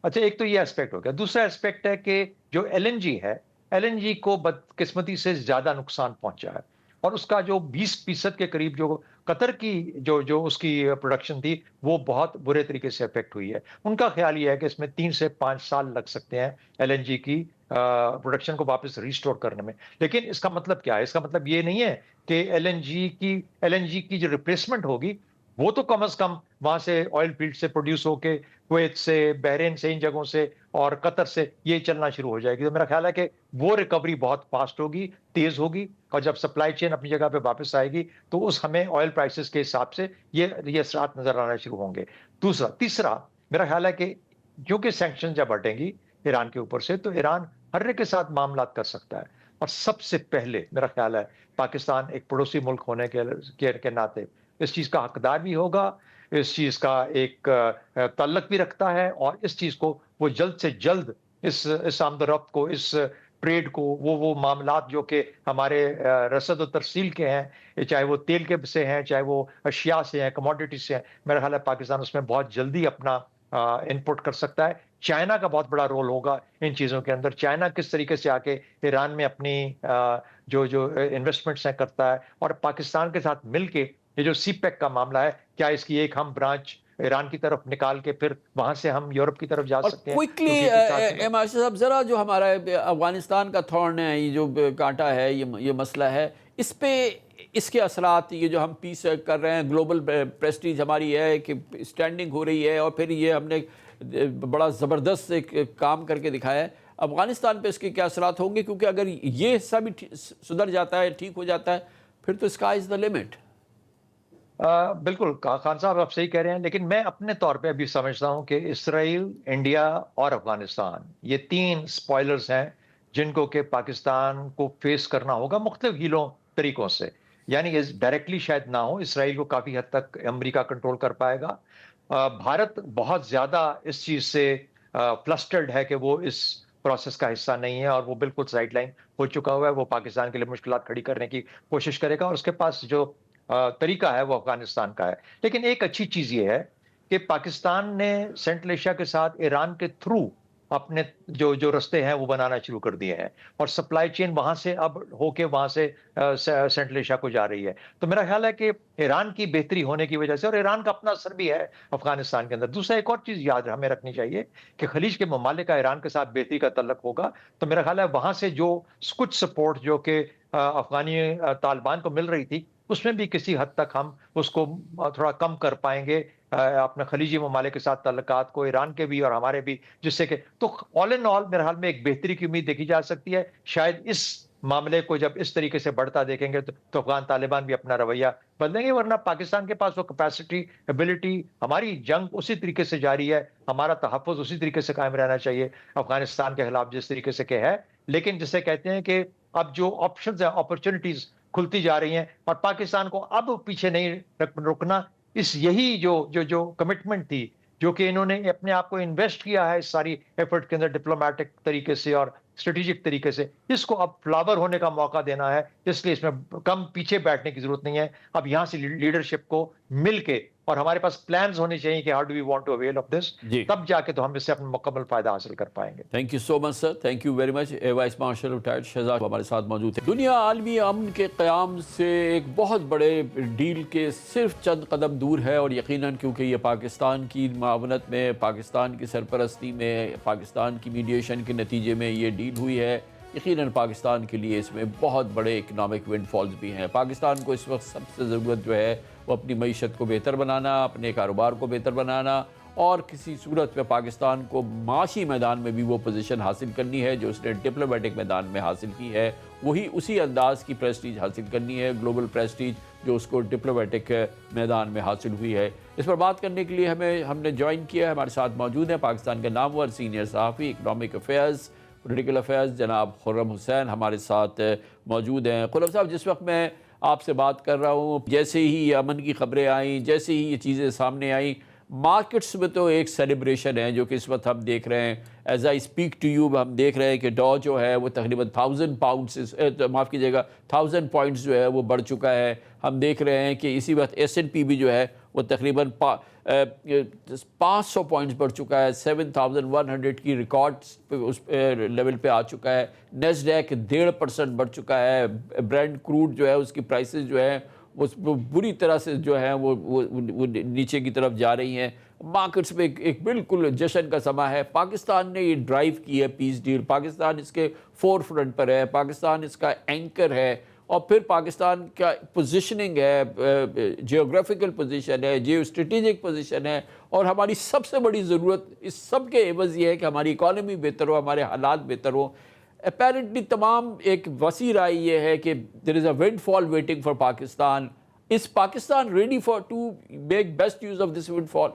اچھا، ایک تو یہ اسپیکٹ ہو گیا۔ دوسرا اسپیکٹ ہے کہ جو LNG ہے، LNG کو بدقسمتی سے زیادہ نقصان پہنچا ہے، اور اس کا جو 20% کے قریب جو قطر کی جو اس کی پروڈکشن تھی وہ بہت برے طریقے سے افیکٹ ہوئی ہے۔ ان کا خیال یہ ہے کہ اس میں 3 سے 5 سال لگ سکتے ہیں LNG کی پروڈکشن کو واپس ریسٹور کرنے میں۔ لیکن اس کا مطلب کیا ہے؟ اس کا مطلب یہ نہیں ہے کہ LNG کی جو ریپلیسمنٹ ہوگی وہ تو کم از کم وہاں سے آئل فیلڈ سے پروڈیوس ہو کے کویت سے، بحرین سے، ان جگہوں سے اور قطر سے یہ چلنا شروع ہو جائے گی۔ تو میرا خیال ہے کہ وہ ریکوری بہت فاسٹ ہوگی، تیز ہوگی، اور جب سپلائی چین اپنی جگہ پہ واپس آئے گی تو اس ہمیں آئل پرائسز کے حساب سے یہ اثرات نظر آنا شروع ہوں گے۔ تیسرا میرا خیال ہے کہ کیونکہ سینکشن جب ہٹیں گی ایران کے اوپر سے تو ایران ہر کے ساتھ معاملات کر سکتا ہے، اور سب سے پہلے میرا خیال ہے پاکستان ایک پڑوسی ملک ہونے کے ناطے اس چیز کا حقدار بھی ہوگا، اس چیز کا ایک تعلق بھی رکھتا ہے، اور اس چیز کو وہ جلد سے جلد اس آمد و رفت کو، اس ٹریڈ کو، وہ معاملات جو کہ ہمارے رسد و ترسیل کے ہیں، چاہے وہ تیل کے سے ہیں، چاہے وہ اشیاء سے ہیں، کموڈیٹی سے ہیں، میرا خیال ہے پاکستان اس میں بہت جلدی اپنا انپٹ کر سکتا ہے۔ چائنا کا بہت بڑا رول ہوگا ان چیزوں کے اندر۔ چائنا کس طریقے سے آ کے ایران میں اپنی جو انویسٹمنٹس ہیں کرتا ہے، اور پاکستان کے ساتھ مل کے یہ جو سی پیک کا معاملہ ہے، کیا اس کی ایک ہم برانچ ایران کی طرف نکال کے پھر وہاں سے ہم یورپ کی طرف جا سکتے ہیں۔ کوئکلی عاشق صاحب ذرا جو ہمارا افغانستان کا تھورن ہے، یہ جو کانٹا ہے، یہ مسئلہ ہے، اس پہ اس کے اثرات یہ جو ہم پیس کر رہے ہیں، گلوبل پریسٹیج ہماری ہے کہ اسٹینڈنگ ہو رہی ہے، اور پھر یہ ہم نے بڑا زبردست ایک کام کر کے دکھایا ہے، افغانستان پہ اس کے کیا اثرات ہوں گے؟ کیونکہ اگر یہ حصہ بھی سدھر جاتا ہے، ٹھیک ہو جاتا ہے، پھر تو اسکائی از دا لمٹ. بالکل خان صاحب آپ صحیح کہہ رہے ہیں، لیکن میں اپنے طور پہ ابھی سمجھتا ہوں کہ اسرائیل، انڈیا اور افغانستان یہ تین سپوائلرز ہیں جن کو کہ پاکستان کو فیس کرنا ہوگا مختلف ہیلوں طریقوں سے. یعنی ڈائریکٹلی شاید نہ ہو، اسرائیل کو کافی حد تک امریکہ کنٹرول کر پائے گا. بھارت بہت زیادہ اس چیز سے فلسٹرڈ ہے کہ وہ اس پروسیس کا حصہ نہیں ہے، اور وہ بالکل سائڈ لائن ہو چکا ہوا ہے. وہ پاکستان کے لیے مشکلات کھڑی کرنے کی کوشش کرے گا، اور اس کے پاس جو طریقہ ہے وہ افغانستان کا ہے. لیکن ایک اچھی چیز یہ ہے کہ پاکستان نے سینٹرل ایشیا کے ساتھ ایران کے تھرو اپنے جو رستے ہیں وہ بنانا شروع کر دیے ہیں، اور سپلائی چین وہاں سے اب ہو کے وہاں سے سینٹرل ایشیا کو جا رہی ہے. تو میرا خیال ہے کہ ایران کی بہتری ہونے کی وجہ سے، اور ایران کا اپنا اثر بھی ہے افغانستان کے اندر. دوسرا ایک اور چیز یاد ہمیں رکھنی چاہیے کہ خلیج کے ممالک کا ایران کے ساتھ بہتری کا تعلق ہوگا، تو میرا خیال ہے وہاں سے جو کچھ سپورٹ جو کہ افغانی طالبان کو مل رہی تھی، اس میں بھی کسی حد تک ہم اس کو تھوڑا کم کر پائیں گے اپنے خلیجی ممالک کے ساتھ تعلقات کو، ایران کے بھی اور ہمارے بھی، جس سے کہ تو آل ان آل میرے حال میں ایک بہتری کی امید دیکھی جا سکتی ہے. شاید اس معاملے کو جب اس طریقے سے بڑھتا دیکھیں گے تو افغان طالبان بھی اپنا رویہ بدلیں گے، ورنہ پاکستان کے پاس وہ کیپیسٹی، ایبلٹی، ہماری جنگ اسی طریقے سے جاری ہے، ہمارا تحفظ اسی طریقے سے قائم رہنا چاہیے افغانستان کے خلاف جس طریقے سے کہ ہے. لیکن جسے کہتے ہیں کہ اب جو آپشنز ہیں، اپرچونٹیز کھلتی جا رہی ہیں، اور پاکستان کو اب پیچھے نہیں رکنا. یہی جو کمٹمنٹ تھی جو کہ انہوں نے اپنے آپ کو انویسٹ کیا ہے اس ساری ایفرٹ کے اندر ڈپلومیٹک طریقے سے اور اسٹریٹجک طریقے سے، اس کو اب فلاور ہونے کا موقع دینا ہے. اس لیے اس میں کم پیچھے بیٹھنے کی ضرورت نہیں ہے. اب یہاں سے لیڈرشپ کو مل کے، اور ہمارے پاس پلانز ہونے چاہیے کہ how do we want to avail of this, تب جا کے تو ہم اس سے اپنا مکمل فائدہ حاصل کر پائیں گے. Thank you so much sir, thank you very much. Vice marshal retired Shahzad ہمارے ساتھ موجود ہیں. دنیا عالمی امن کے قیام سے ایک بہت بڑے ڈیل کے صرف چند قدم دور ہے، اور یقیناً کیونکہ یہ پاکستان کی معاونت میں، پاکستان کی سرپرستی میں، پاکستان کی میڈیشن کے نتیجے میں یہ ڈیل ہوئی ہے، یقیناً پاکستان کے لیے اس میں بہت بڑے اکنامک ونڈ فالز بھی ہیں. پاکستان کو اس وقت سب سے ضرورت جو ہے وہ اپنی معیشت کو بہتر بنانا، اپنے کاروبار کو بہتر بنانا، اور کسی صورت میں پاکستان کو معاشی میدان میں بھی وہ پوزیشن حاصل کرنی ہے جو اس نے ڈپلومیٹک میدان میں حاصل کی ہے. وہی اسی انداز کی پریسٹیج حاصل کرنی ہے، گلوبل پریسٹیج جو اس کو ڈپلومیٹک میدان میں حاصل ہوئی ہے. اس پر بات کرنے کے لیے ہم نے جوائن کیا ہے، ہمارے ساتھ موجود ہیں پاکستان کے نامور سینئر صحافی، اکنامک افیئرز، پولیٹیکل افیئرز، جناب خرم حسین ہمارے ساتھ موجود ہیں. خرم صاحب، جس وقت میں آپ سے بات کر رہا ہوں، جیسے ہی یہ امن کی خبریں آئیں، جیسے ہی یہ چیزیں سامنے آئیں، مارکیٹس میں تو ایک سیلیبریشن ہے جو کہ اس وقت ہم دیکھ رہے ہیں. As I speak to you ہم دیکھ رہے ہیں کہ ڈو جو ہے وہ تقریباً 1000 پوائنٹس جو ہے وہ بڑھ چکا ہے. ہم دیکھ رہے ہیں کہ اسی وقت S&P بھی جو ہے وہ تقریباً 500 پوائنٹس بڑھ چکا ہے، 7100 کی ریکارڈ اس لیول پہ آ چکا ہے. نیسڈیک 1.5% بڑھ چکا ہے. برینڈ کروڈ جو ہے اس کی پرائسز جو ہے وہ بری طرح سے جو ہیں وہ نیچے کی طرف جا رہی ہیں. مارکیٹس میں ایک بالکل جشن کا سما ہے. پاکستان نے یہ ڈرائیو کی ہے پیس ڈیل، پاکستان اس کے فور فرنٹ پر ہے، پاکستان اس کا اینکر ہے، اور پھر پاکستان کا پوزیشننگ ہے، جیوگرافیکل پوزیشن ہے، جیو اسٹریٹجک پوزیشن ہے. اور ہماری سب سے بڑی ضرورت اس سب کے عوض یہ ہے کہ ہماری اکانومی بہتر ہو، ہمارے حالات بہتر ہو. اپیرنٹلی تمام ایک وسیع رائے یہ ہے کہ there is a windfall waiting for Pakistan. Is Pakistan ready for to make best use of this windfall?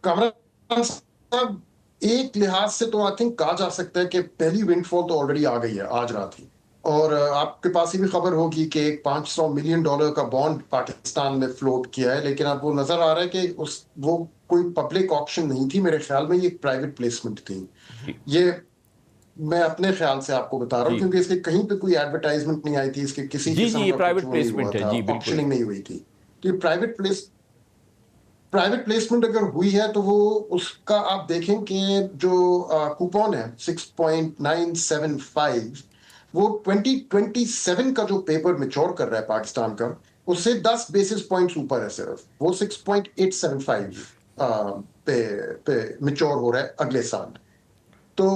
Kamran sahab, ایک لحاظ سے تو آئی تھنک کہا جا سکتا ہے کہ پہلی ونڈ فال تو آلریڈی آ گئی ہے آج رات ہی. اور آپ کے پاس یہ بھی خبر ہوگی کہ ایک $500 ملین کا بانڈ پاکستان نے فلوٹ کیا ہے، لیکن اب وہ نظر آ رہا ہے کہ وہ کوئی پبلک آکشن نہیں تھی. میرے خیال میں یہ ایک پرائیویٹ پلیسمنٹ تھی. یہ میں اپنے خیال سے آپ کو بتا رہا ہوں کیونکہ اس کے کہیں پہ کوئی ایڈورٹائزمنٹ نہیں آئی تھی، اس کے کسی قسم کا آکشننگ نہیں ہوئی تھی. تو یہ پرائیویٹ پلیسمنٹ اگر ہوئی ہے تو وہ اس کا آپ دیکھیں کہ جو کوپون ہے 6.975 وہ 2027 کا جو پیپر میچور کر رہا ہے پاکستان کا، اس سے 10 بیسس پوائنٹس اوپر ہے. صرف وہ 6.875 پہ میچور ہو رہا ہے اگلے سال. تو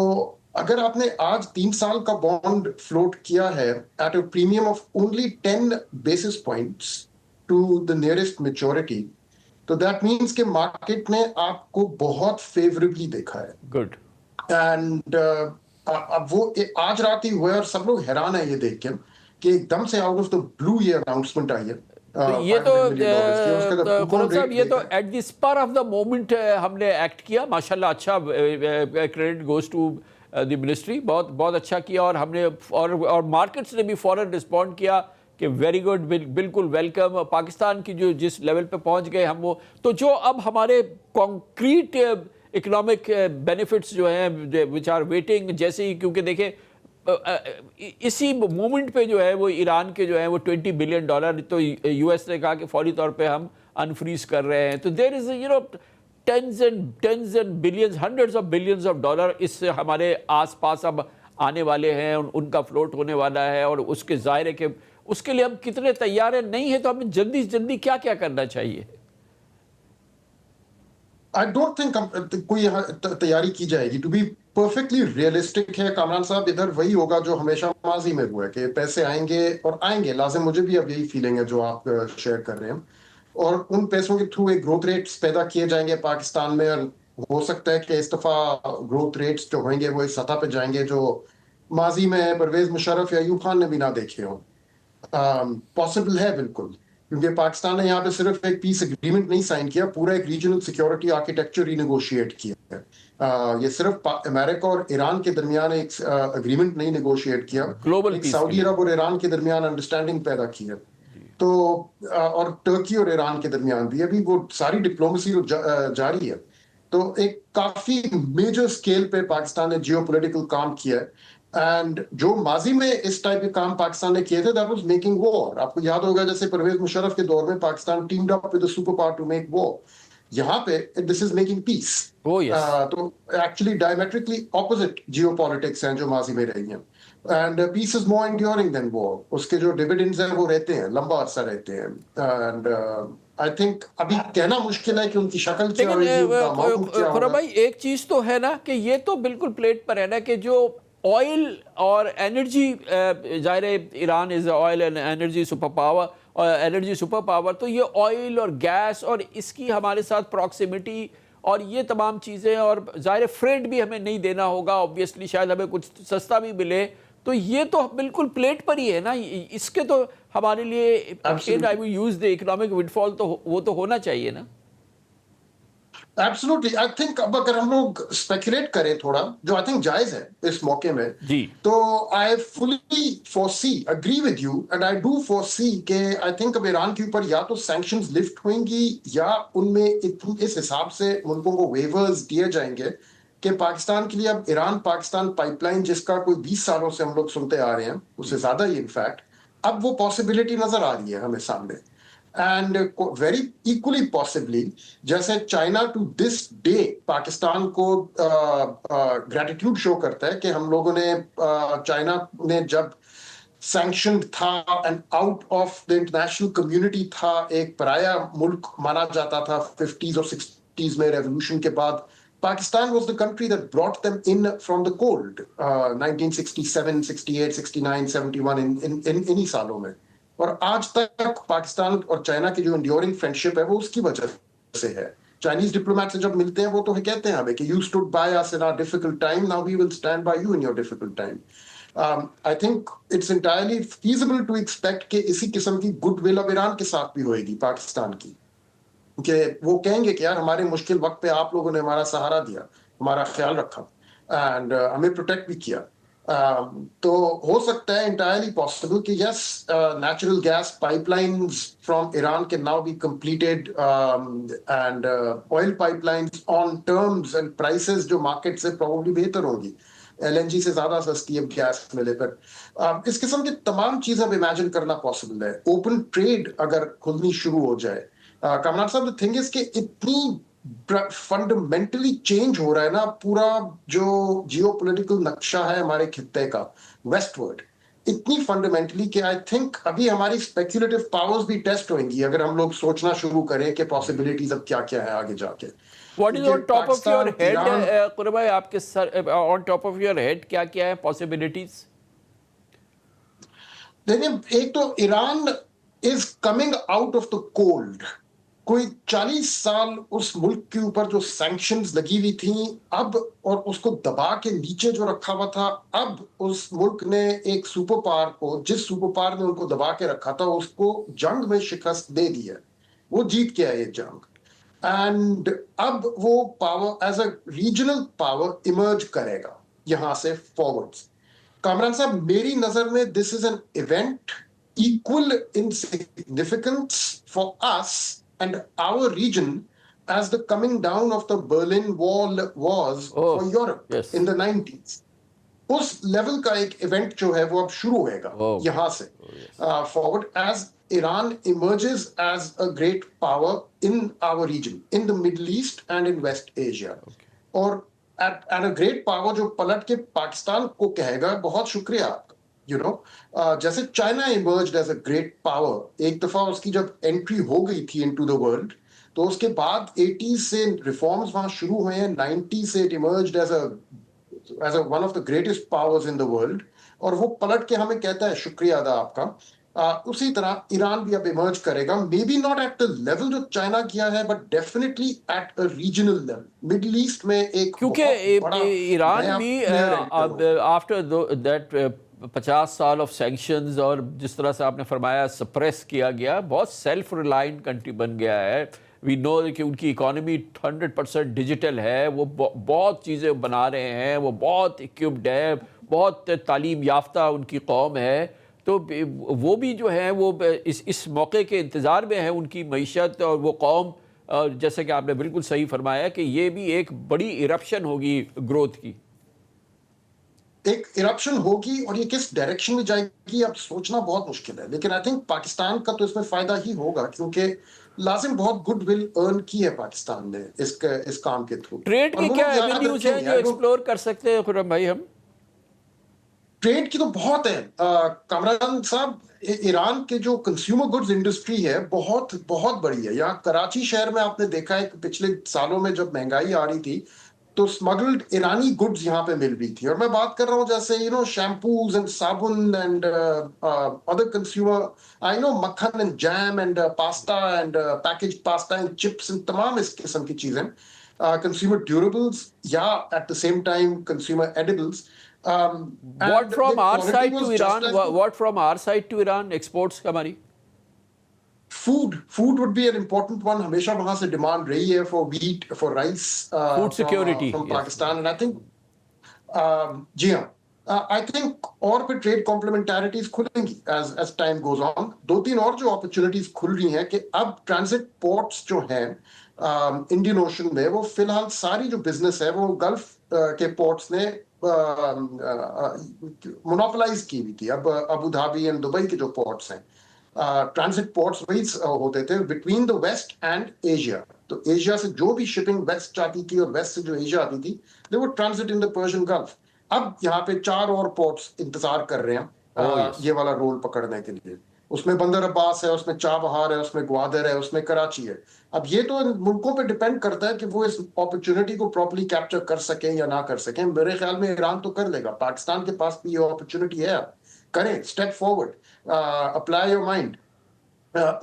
اگر آپ نے آج 3 سال کا بانڈ فلوٹ کیا ہے at a premium of only 10 basis points to the nearest maturity, تو دیٹ مینس کہ مارکیٹ نے آپ کو بہت فیوریبلی دیکھا ہے. گڈ. اینڈ اب وہ آج رات ہی ہوا ہے اور سب لوگ حیران ہیں یہ دیکھ کے کہ ایک دم سے آؤٹ آف دا بلو یہ اناؤنسمنٹ آئی ہے. یہ تو خرم صاحب یہ تو at the spur of the moment ہم نے ایکٹ کیا ماشاءاللہ. اچھا credit goes to the ministry, بہت بہت اچھا کیا, اور ہم نے اور مارکیٹس نے بھی فوراً رسپونڈ کیا کہ ویری گڈ, بالکل ویلکم. پاکستان کی جو جس لیول پہ پہنچ گئے ہم وہ تو جو اب ہمارے کانکریٹ اکنامک بینیفٹس جو ہیں وچ آر ویٹنگ, جیسے ہی کیونکہ دیکھیں اسی مومنٹ پہ جو ہے وہ ایران کے جو ہیں وہ $20 بلین تو یو ایس نے کہا کہ فوری طور پہ ہم انفریز کر رہے ہیں. تو there is tens and billions, hundreds of billions of dollar اس سے ہمارے آس پاس اب آنے والے ہیں, ان کا فلوٹ ہونے والا ہے, اور اس کے ظاہر ہے کہ اس کے لیے ہم کتنے تیار ہیں. نہیں ہے تو ہمیں جلدی سے جلدی کیا کیا کرنا چاہیے؟ آئی ڈونٹ تھنک کوئی تیاری کی جائے گی. ٹو بی پرفیکٹلی ریئلسٹک ہے کامران صاحب, ادھر وہی ہوگا جو ہمیشہ ماضی میں ہوا ہے کہ پیسے آئیں گے اور آئیں گے لازم. مجھے بھی اب یہی فیلنگ ہے جو آپ شیئر کر رہے ہیں, اور ان پیسوں کے تھرو ایک گروتھ ریٹس پیدا کیے جائیں گے پاکستان میں. ہو سکتا ہے کہ اس دفعہ گروتھ ریٹس جو ہوئیں گے وہ اس سطح پہ جائیں گے جو ماضی میں پرویز مشرف یا ایوب خان نے بھی نہ دیکھے ہوں. پاسبل ہے بالکل, کیونکہ پاکستان نے یہاں پہ صرف ایک پیس اگریمنٹ نہیں سائن کیا, پورا ایک ریجنل سیکیورٹی آرکیٹیکچر ری نیگوشیٹ کیا ہے. یہ صرف امریکہ اور ایران کے درمیان ایک اگریمنٹ نہیں نیگوشیٹ کیا, سعودی عرب اور ایران کے درمیان انڈرسٹینڈنگ پیدا کی ہے. تو اور ٹرکی اور ایران کے درمیان بھی ابھی وہ ساری ڈپلومسی جاری ہے. تو ایک کافی میجر سکیل پہ پاکستان نے جیو پولیٹیکل کام کیا ہے. اینڈ جو ماضی میں اس ٹائپ کے کام پاکستان نے کیے تھے دیٹ واز میکنگ وار. آپ کو یاد ہوگا جیسے پرویز مشرف کے دور میں Pakistan teamed up with the super power to make war. یہاں پہ دس از میکنگ پیس. تو actually diametrically opposite geopolitics ہیں جو ماضی میں رہی ہیں. And peace is more enduring دین وار. اس کے جو ڈیویڈنڈز ہیں وہ رہتے ہیں, لمبا عرصہ رہتے ہیں. اینڈ آئی تھنک ابھی کہنا مشکل ہے کہ ان کی شکل کیا ہوگی. خرم بھائی ایک چیز تو ہے نا کہ یہ تو بالکل پلیٹ پر ہے نا کہ جو آئل اور انرجی, ظاہر ہے Iran is oil and energy super power, اور انرجی سپر پاور, تو یہ آئل اور گیس اور اس کی ہمارے ساتھ پراکسیمیٹی اور یہ تمام چیزیں, اور ظاہر فریٹ بھی ہمیں نہیں دینا ہوگا آبویسلی, شاید ہمیں کچھ سستا بھی ملے, تو یہ تو بالکل پلیٹ پر ہی ہے نا. اس کے تو ہمارے لیے یوز دی اکنامک ونڈ فال تو وہ تو ہونا چاہیے نا. ایبسولوٹلی. آئی تھنک اب اگر ہم لوگ اسپیکولیٹ کریں تھوڑا, جو آئی تھنک جائز ہے اس موقع میں, تو I fully foresee agree with you and I do foresee کہ آئی تھنک اب ایران کے اوپر یا تو سینکشنز لفٹ ہوئیں گی یا ان میں اس حساب سے ملکوں کو ویورز دیے جائیں گے کہ پاکستان کے لیے اب ایران پاکستان پائپ لائن جس کا کوئی 20 سالوں سے ہم لوگ سنتے آ رہے ہیں, اس سے زیادہ ہی انفیکٹ, اب وہ پاسبلٹی نظر آ رہی ہے ہمیں سامنے. اینڈ ویری ایکولی پاسبلی جیسے China to this day Pakistan کو گریٹیٹیوڈ شو کرتا ہے کہ ہم لوگوں نے, چائنا نے جب سینکشنڈ تھا and out of the international community تھا, ایک پرایا ملک مانا جاتا تھا 50s اور 60s میں ریولوشن کے بعد, Pakistan was the country that brought them in from the cold, 1967, 68, 69, 71 انہی سالوں میں. اور آج تک پاکستان اور چائنا کی جو انڈیورنگ فرینڈشپ ہے وہ اس کی وجہ سے ہے. چائنیز ڈپلومیٹ سے جب ملتے ہیں وہ تو کہتے ہیں ہمیں کہ you stood by us in our difficult time, now we will stand by you in your difficult time. I think it's entirely feasible to expect کہ اسی قسم کی گڈ ول اب ایران کے ساتھ بھی ہوئے گی پاکستان کی, کہ وہ کہیں گے کہ یار ہمارے مشکل وقت پہ آپ لوگوں نے ہمارا سہارا دیا, ہمارا خیال رکھا اینڈ ہمیں پروٹیکٹ بھی کیا. تو ہو سکتا ہے انٹائرلی پاسبل کہ yes natural gas pipelines from Iran can now be completed and oil pipelines on terms and prices جو مارکیٹ سے پروبیبلی بہتر ہوں گی, ایل این جی سے زیادہ سستی اب گیس ملے پر. اس قسم کی تمام چیزیں اب امیجن کرنا پاسبل ہے. اوپن ٹریڈ اگر کھلنی شروع ہو جائے, کامران صاحب, the thing is کہ اتنی فنڈامنٹلی چینج ہو رہا ہے نا پورا جو جیو پولیٹیکل نقشہ ہے ہمارے خطے کا ویسٹ ورڈ, اتنی فنڈامنٹلی کہ آئی تھنک ابھی ہماری اسپیکولیٹو پاورز بھی ٹیسٹ ہوئیں گی اگر ہم لوگ سوچنا شروع کریں کہ پاسبلٹیز اب کیا کیا ہے آگے جا کے. What is on top of your head, قرہ بھائی, آپ کے سر on top of your head کیا کیا ہے possibilities؟ دیکھیں ایک تو Iran is coming out of the cold. کوئی 40 سال اس ملک کے اوپر جو سینکشنز لگی ہوئی تھیں اب, اور اس کو دبا کے نیچے جو رکھا ہوا تھا, اب اس ملک نے ایک سپر پاور کو, جس سپر پاور نے ان کو دبا کے رکھا تھا, اس کو جنگ میں شکست دے دی ہے. وہ جیت کے آئے جنگ, اینڈ اب وہ power as a regional power emerge کرے گا یہاں سے فارورڈ. کامران صاحب میری نظر میں this is an event equal in significance for us and our region as the coming down of the Berlin Wall was for Europe in the 90s. اس level کا ایک ایونٹ جو ہے وہ اب شروع ہوئے گا یہاں سے forward, as Iran emerges as a great power in our region, in the Middle East and in West Asia. اور at a great power جو پلٹ کے پاکستان کو کہے گا بہت شکریہ آپ کا. You know, جیسے China emerged as a great power, ایک دفعہ اس کی جب انٹری ہو گئی تھی انٹو دا ورلڈ, تو اس کے بعد 80s سے ریفارمز وہاں شروع ہوئے ہیں, 90s سے it emerged as a one of the greatest powers in the world, اور وہ پلٹ کے ہمیں کہتا ہے شکریہ ادا آپ کا. اسی طرح ایران بھی اب ایمرج کرے گا, may be not at the level جو چائنا کیا ہے, but definitely at a regional level. Middle East میں ایک کیونکہ ایران بھی آفٹر دیٹ 50 سال آف سینکشنز, اور جس طرح سے آپ نے فرمایا سپریس کیا گیا, بہت سیلف ریلائنٹ کنٹری بن گیا ہے. وی نو کہ ان کی اکانومی 100% ڈیجیٹل ہے, وہ بہت چیزیں بنا رہے ہیں, وہ بہت اکوپڈ ہے, بہت تعلیم یافتہ ان کی قوم ہے. تو وہ بھی جو ہے وہ اس موقع کے انتظار میں ہے, ان کی معیشت اور وہ قوم, جیسے کہ آپ نے بالکل صحیح فرمایا کہ یہ بھی ایک بڑی ایرپشن ہوگی گروتھ کی. ایک ایرپشن ہوگی, اور یہ کس ڈائریکشن میں جائے گی اب سوچنا بہت مشکل ہے. لیکن آئی تھنک پاکستان کا تو اس میں فائدہ ہی ہوگا, کیونکہ لازم بہت گڈ ول ارن کی ہے پاکستان نے اس کام کے تھرو. ٹریڈ کی کیا ایونیوز ہیں جو ایکسپلور کر سکتے ہیں خرم بھائی ہم؟ ٹریڈ کی تو بہت ہے کامران صاحب. ایران کے جو کنزیومر گڈز انڈسٹری ہے بہت بہت بڑی ہے. یہاں کراچی شہر میں آپ نے دیکھا ہے کہ پچھلے سالوں میں جب مہنگائی آ رہی تھی تو اسمگلڈ ایرانی گڈز یہاں پہ مل رہی تھی. اور میں بات کر رہا ہوں جیسے شیمپوز اینڈ صابن and other consumer, I know مکھن and jam and pasta and package pasta and chips and تمام اس قسم کی چیزیں, کنزیومر ڈیوریبلز یا at the same time consumer edibles. What from our side to Iran? What from our side to Iran exports ہماری? Food would be an important one. ہمیشہ وہاں سے ڈیمانڈ رہی ہے for wheat, for rice, food security from Pakistan, and I think جی ہاں I think اور پھر trade کمپلیمنٹیرٹیز کھلیں گی as time goes on. 2-3 اور جو اپرچونیٹیز کھل رہی ہیں کہ اب ٹرانزٹ پورٹس جو ہیں انڈین اوشن میں, وہ فی الحال ساری جو بزنس ہے وہ گلف کے پورٹس نے مونوپلائز کی ہوئی تھی. اب ابو دھابی اینڈ دبئی کے جو پورٹس ہیں, ٹرانزٹ پورٹس وہی ہوتے تھے between the west and Asia. تو ایشیا سے جو بھی شپنگ ویسٹ آتی تھی اور ویسٹ سے جو ایشیا آتی تھی, they were transit in the Persian Gulf. اب یہاں پہ 4 اور پورٹس انتظار کر رہے ہیں یہ والا رول پکڑنے کے لیے. اس میں بندر عباس ہے, اس میں چابہار ہے, اس میں گوادر ہے, اس میں کراچی ہے. اب یہ تو ملکوں پہ ڈیپینڈ کرتا ہے کہ وہ اس اپرچونٹی کو پراپرلی کیپچر کر سکیں یا نہ کر سکیں. میرے خیال میں ایران تو کر لے گا, پاکستان کے پاس بھی یہ اپرچونٹی ہے. کریں, step forward, apply your mind,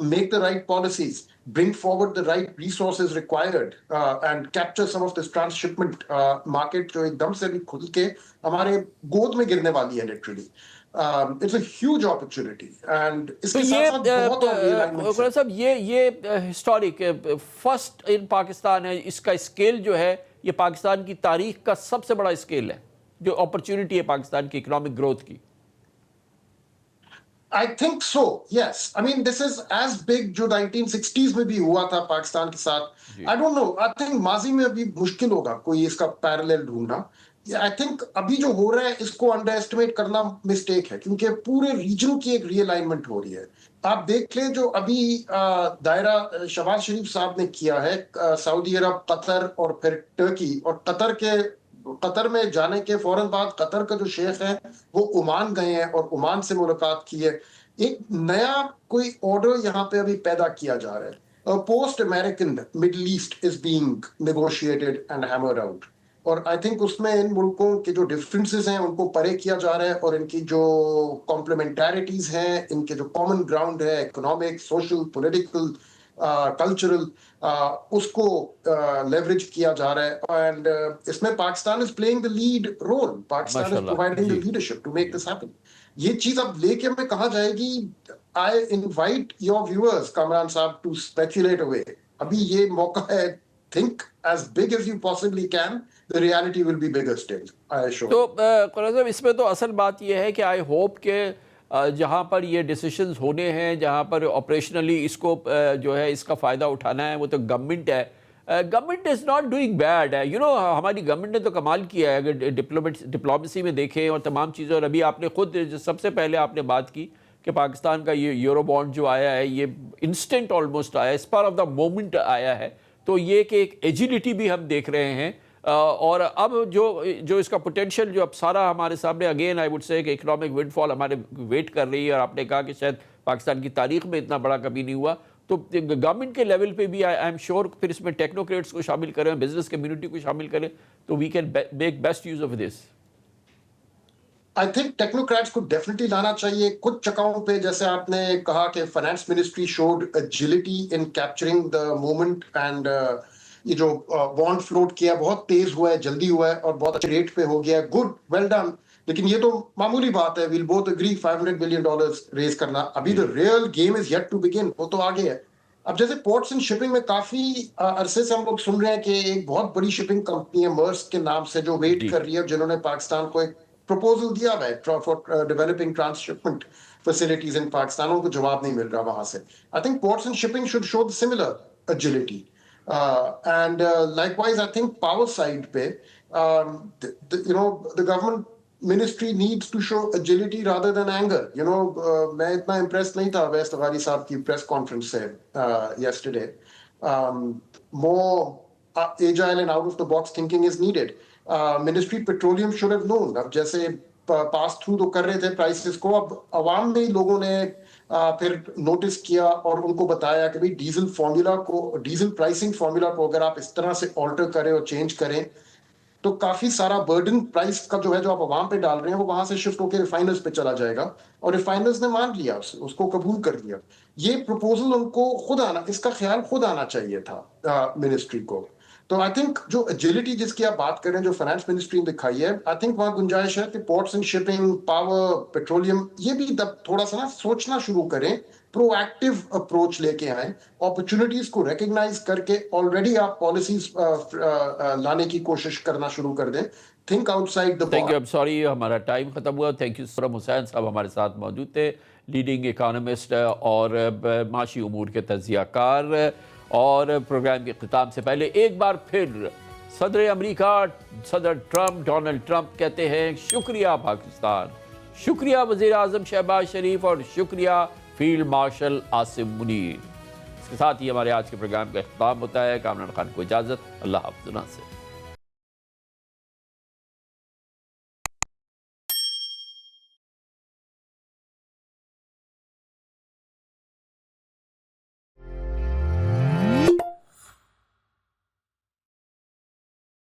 make the right policies, bring forward the right resources required, and capture some of this transshipment market جو ایک دم سے بھی کھل کے ہمارے گود میں گرنے والی ہے literally. It's a huge opportunity and اس کے ساتھ ساتھ بہت اور realignment ہے. صاحب یہ ہسٹورک فرسٹ ان پاکستان ہے, اس کا اسکیل جو ہے یہ پاکستان کی تاریخ کا سب سے بڑا اسکیل ہے جو اپرچونٹی ہے پاکستان کی اکنامک گروتھ کی. I think so, yes. I mean, this is as big جو 1960s میں بھی ہوا تھا پاکستان کے ساتھ. I don't know, I think ماضی میں ابھی مشکل ہوگا کوئی اس کا پیرالل ڈھونڈنا. I think ابھی جو ہو رہا ہے اس کو انڈر ایسٹیمیٹ کرنا مسٹیک ہے, کیونکہ پورے ریجن کی ایک ری الائنمنٹ ہو رہی ہے. آپ دیکھ لیں جو ابھی دائرہ شہباز شریف صاحب نے کیا ہے سعودی عرب, قطر اور پھر ٹرکی, اور قطر میں جانے کے فوراً بعد قطر کا جو شیخ ہے وہ عمان گئے ہیں اور عمان سے ملاقات کی ہے. ایک نیا کوئی آرڈر یہاں پہ ابھی پیدا کیا جا رہا ہے. post American Middle East is being negotiated and hammered out. اور آئی تھنک اس میں ان ملکوں کے جو ڈفرینسز ہیں ان کو پرے کیا جا رہا ہے اور ان کی جو کمپلیمنٹیریٹیز ہیں, ان کے جو کامن گراؤنڈ ہے اکنامک, سوشل, پولیٹیکل, کلچرل, اس کو لیوریج کیا جا رہا ہے. اینڈ اس میں Pakistan is playing the lead role, Pakistan is providing the leadership to make this happen. یہ چیز اب لے کے ہمیں کہاں جائے گی؟ I invite your viewers Kamran صاحب ٹو اسپیکولیٹ اوے. ابھی یہ موقع ہے, think as big as you possibly can. The reality will be bigger still, I assure you. تو قرآن صاحب اس میں تو اصل بات یہ ہے کہ آئی ہوپ کہ جہاں پر یہ ڈیسیشنز ہونے ہیں, جہاں پر آپریشنلی اس کو جو ہے اس کا فائدہ اٹھانا ہے, وہ تو گورنمنٹ ہے. Government is not doing bad. ہماری گورنمنٹ نے تو کمال کیا ہے اگر ڈپلومیسی میں دیکھیں اور تمام چیزیں. اور ابھی آپ نے خود سب سے پہلے آپ نے بات کی کہ پاکستان کا یہ یورو بانڈ جو آیا ہے یہ انسٹنٹ آلموسٹ آیا ہے, اسپر آف دا مومنٹ آیا ہے. تو یہ کہ ایک ایجیلٹی بھی ہم دیکھ رہے ہیں. اور اب جو اس کا پوٹینشیل جو اب سارا ہمارے سامنے, اگین آئی وڈ سے کہ اکنامک ونڈ فال ہمارے ویٹ کر رہی ہے. اور آپ نے کہا کہ شاید پاکستان کی تاریخ میں اتنا بڑا کبھی نہیں ہوا. تو گورنمنٹ کے لیول پہ بھی آئی ایم شیور پھر اس میں ٹیکنوکریٹس کو شامل کریں, بزنس کمیونٹی کو شامل کریں, تو we can make best use of this. I think technocrats کو ڈیفینیٹلی لانا چاہیے کچھ جگہوں پہ. جیسے آپ نے کہا کہ finance ministry should agility in capturing the moment, and یہ جو بانڈ فلوٹ کیا بہت تیز ہوا ہے, جلدی ہوا ہے اور بہت اچھے ریٹ پہ ہو گیا ہے. Good, well done. لیکن یہ تو معمولی بات ہے. Well both agree $500 billion raise کرنا. ابھی the real game is yet to begin, وہ تو آگے ہے. اب جیسے پورٹس اینڈ شپنگ میں کافی عرصے سے ہم لوگ سن رہے ہیں کہ ایک بہت بڑی شپنگ کمپنی ہے مرسک کے نام سے جو ویٹ کر رہی ہے, جنہوں نے پاکستان کو ایک پروپوزل دیا ہوا ہے for developing transshipment facilities in Pakistan. ان کو جواب نہیں مل رہا وہاں سے. I think ports and shipping should show similar agility. And likewise, I think power side pe, the government ministry needs to show agility rather than anger. main itna impressed nahi tha West Ghari sahab ki press conference se yesterday. More agile and out of the box thinking is needed. Ministry Petroleum should have known. اب جیسے pass through تو کر رہے تھے prices کو, اب عوام میں لوگوں نے پھر نوٹس کیا اور ان کو بتایا کہ بھئی ڈیزل پرائسنگ فارمولا کو اگر آپ اس طرح سے آلٹر کریں اور چینج کریں تو کافی سارا برڈن پرائس کا جو ہے جو آپ عوام پہ ڈال رہے ہیں وہ وہاں سے شفٹ ہو کے ریفائنرز پہ چلا جائے گا. اور ریفائنرز نے مان لیا, اس کو قبول کر لیا. یہ پروپوزل ان کو خود آنا, اس کا خیال خود آنا چاہیے تھا منسٹری کو. تو آئی تھنک جو ایجلٹی جس کی آپ بات کریں جو فائنانس منسٹری نے دکھائی ہے, آئی تھنک وہاں گنجائش ہے کہ ports and shipping, power, petroleum, یہ بھی تھوڑا سا نا سوچنا شروع کریں, پرو ایکٹیو اپروچ لے کے آئیں, اپرچونیٹیز کو ریکگنائز کر کے آلریڈی آپ پالیسیز لانے کی کوشش کرنا شروع کر دیں. Think out side the box. Thank you. I'm sorry ہمارا ٹائم ختم ہوا. Thank you. سورم حسین صاحب ہمارے ساتھ موجود تھے, لیڈنگ اکانومسٹ اور معاشی امور کے تجزیہ کار. اور پروگرام کے اختتام سے پہلے ایک بار پھر صدر امریکہ صدر ٹرمپ, ڈونلڈ ٹرمپ کہتے ہیں شکریہ پاکستان, شکریہ وزیر اعظم شہباز شریف اور شکریہ فیلڈ مارشل عاصم منیر. اس کے ساتھ ہی ہمارے آج کے پروگرام کا اختتام ہوتا ہے. کامران خان کو اجازت. اللہ حافظ. سے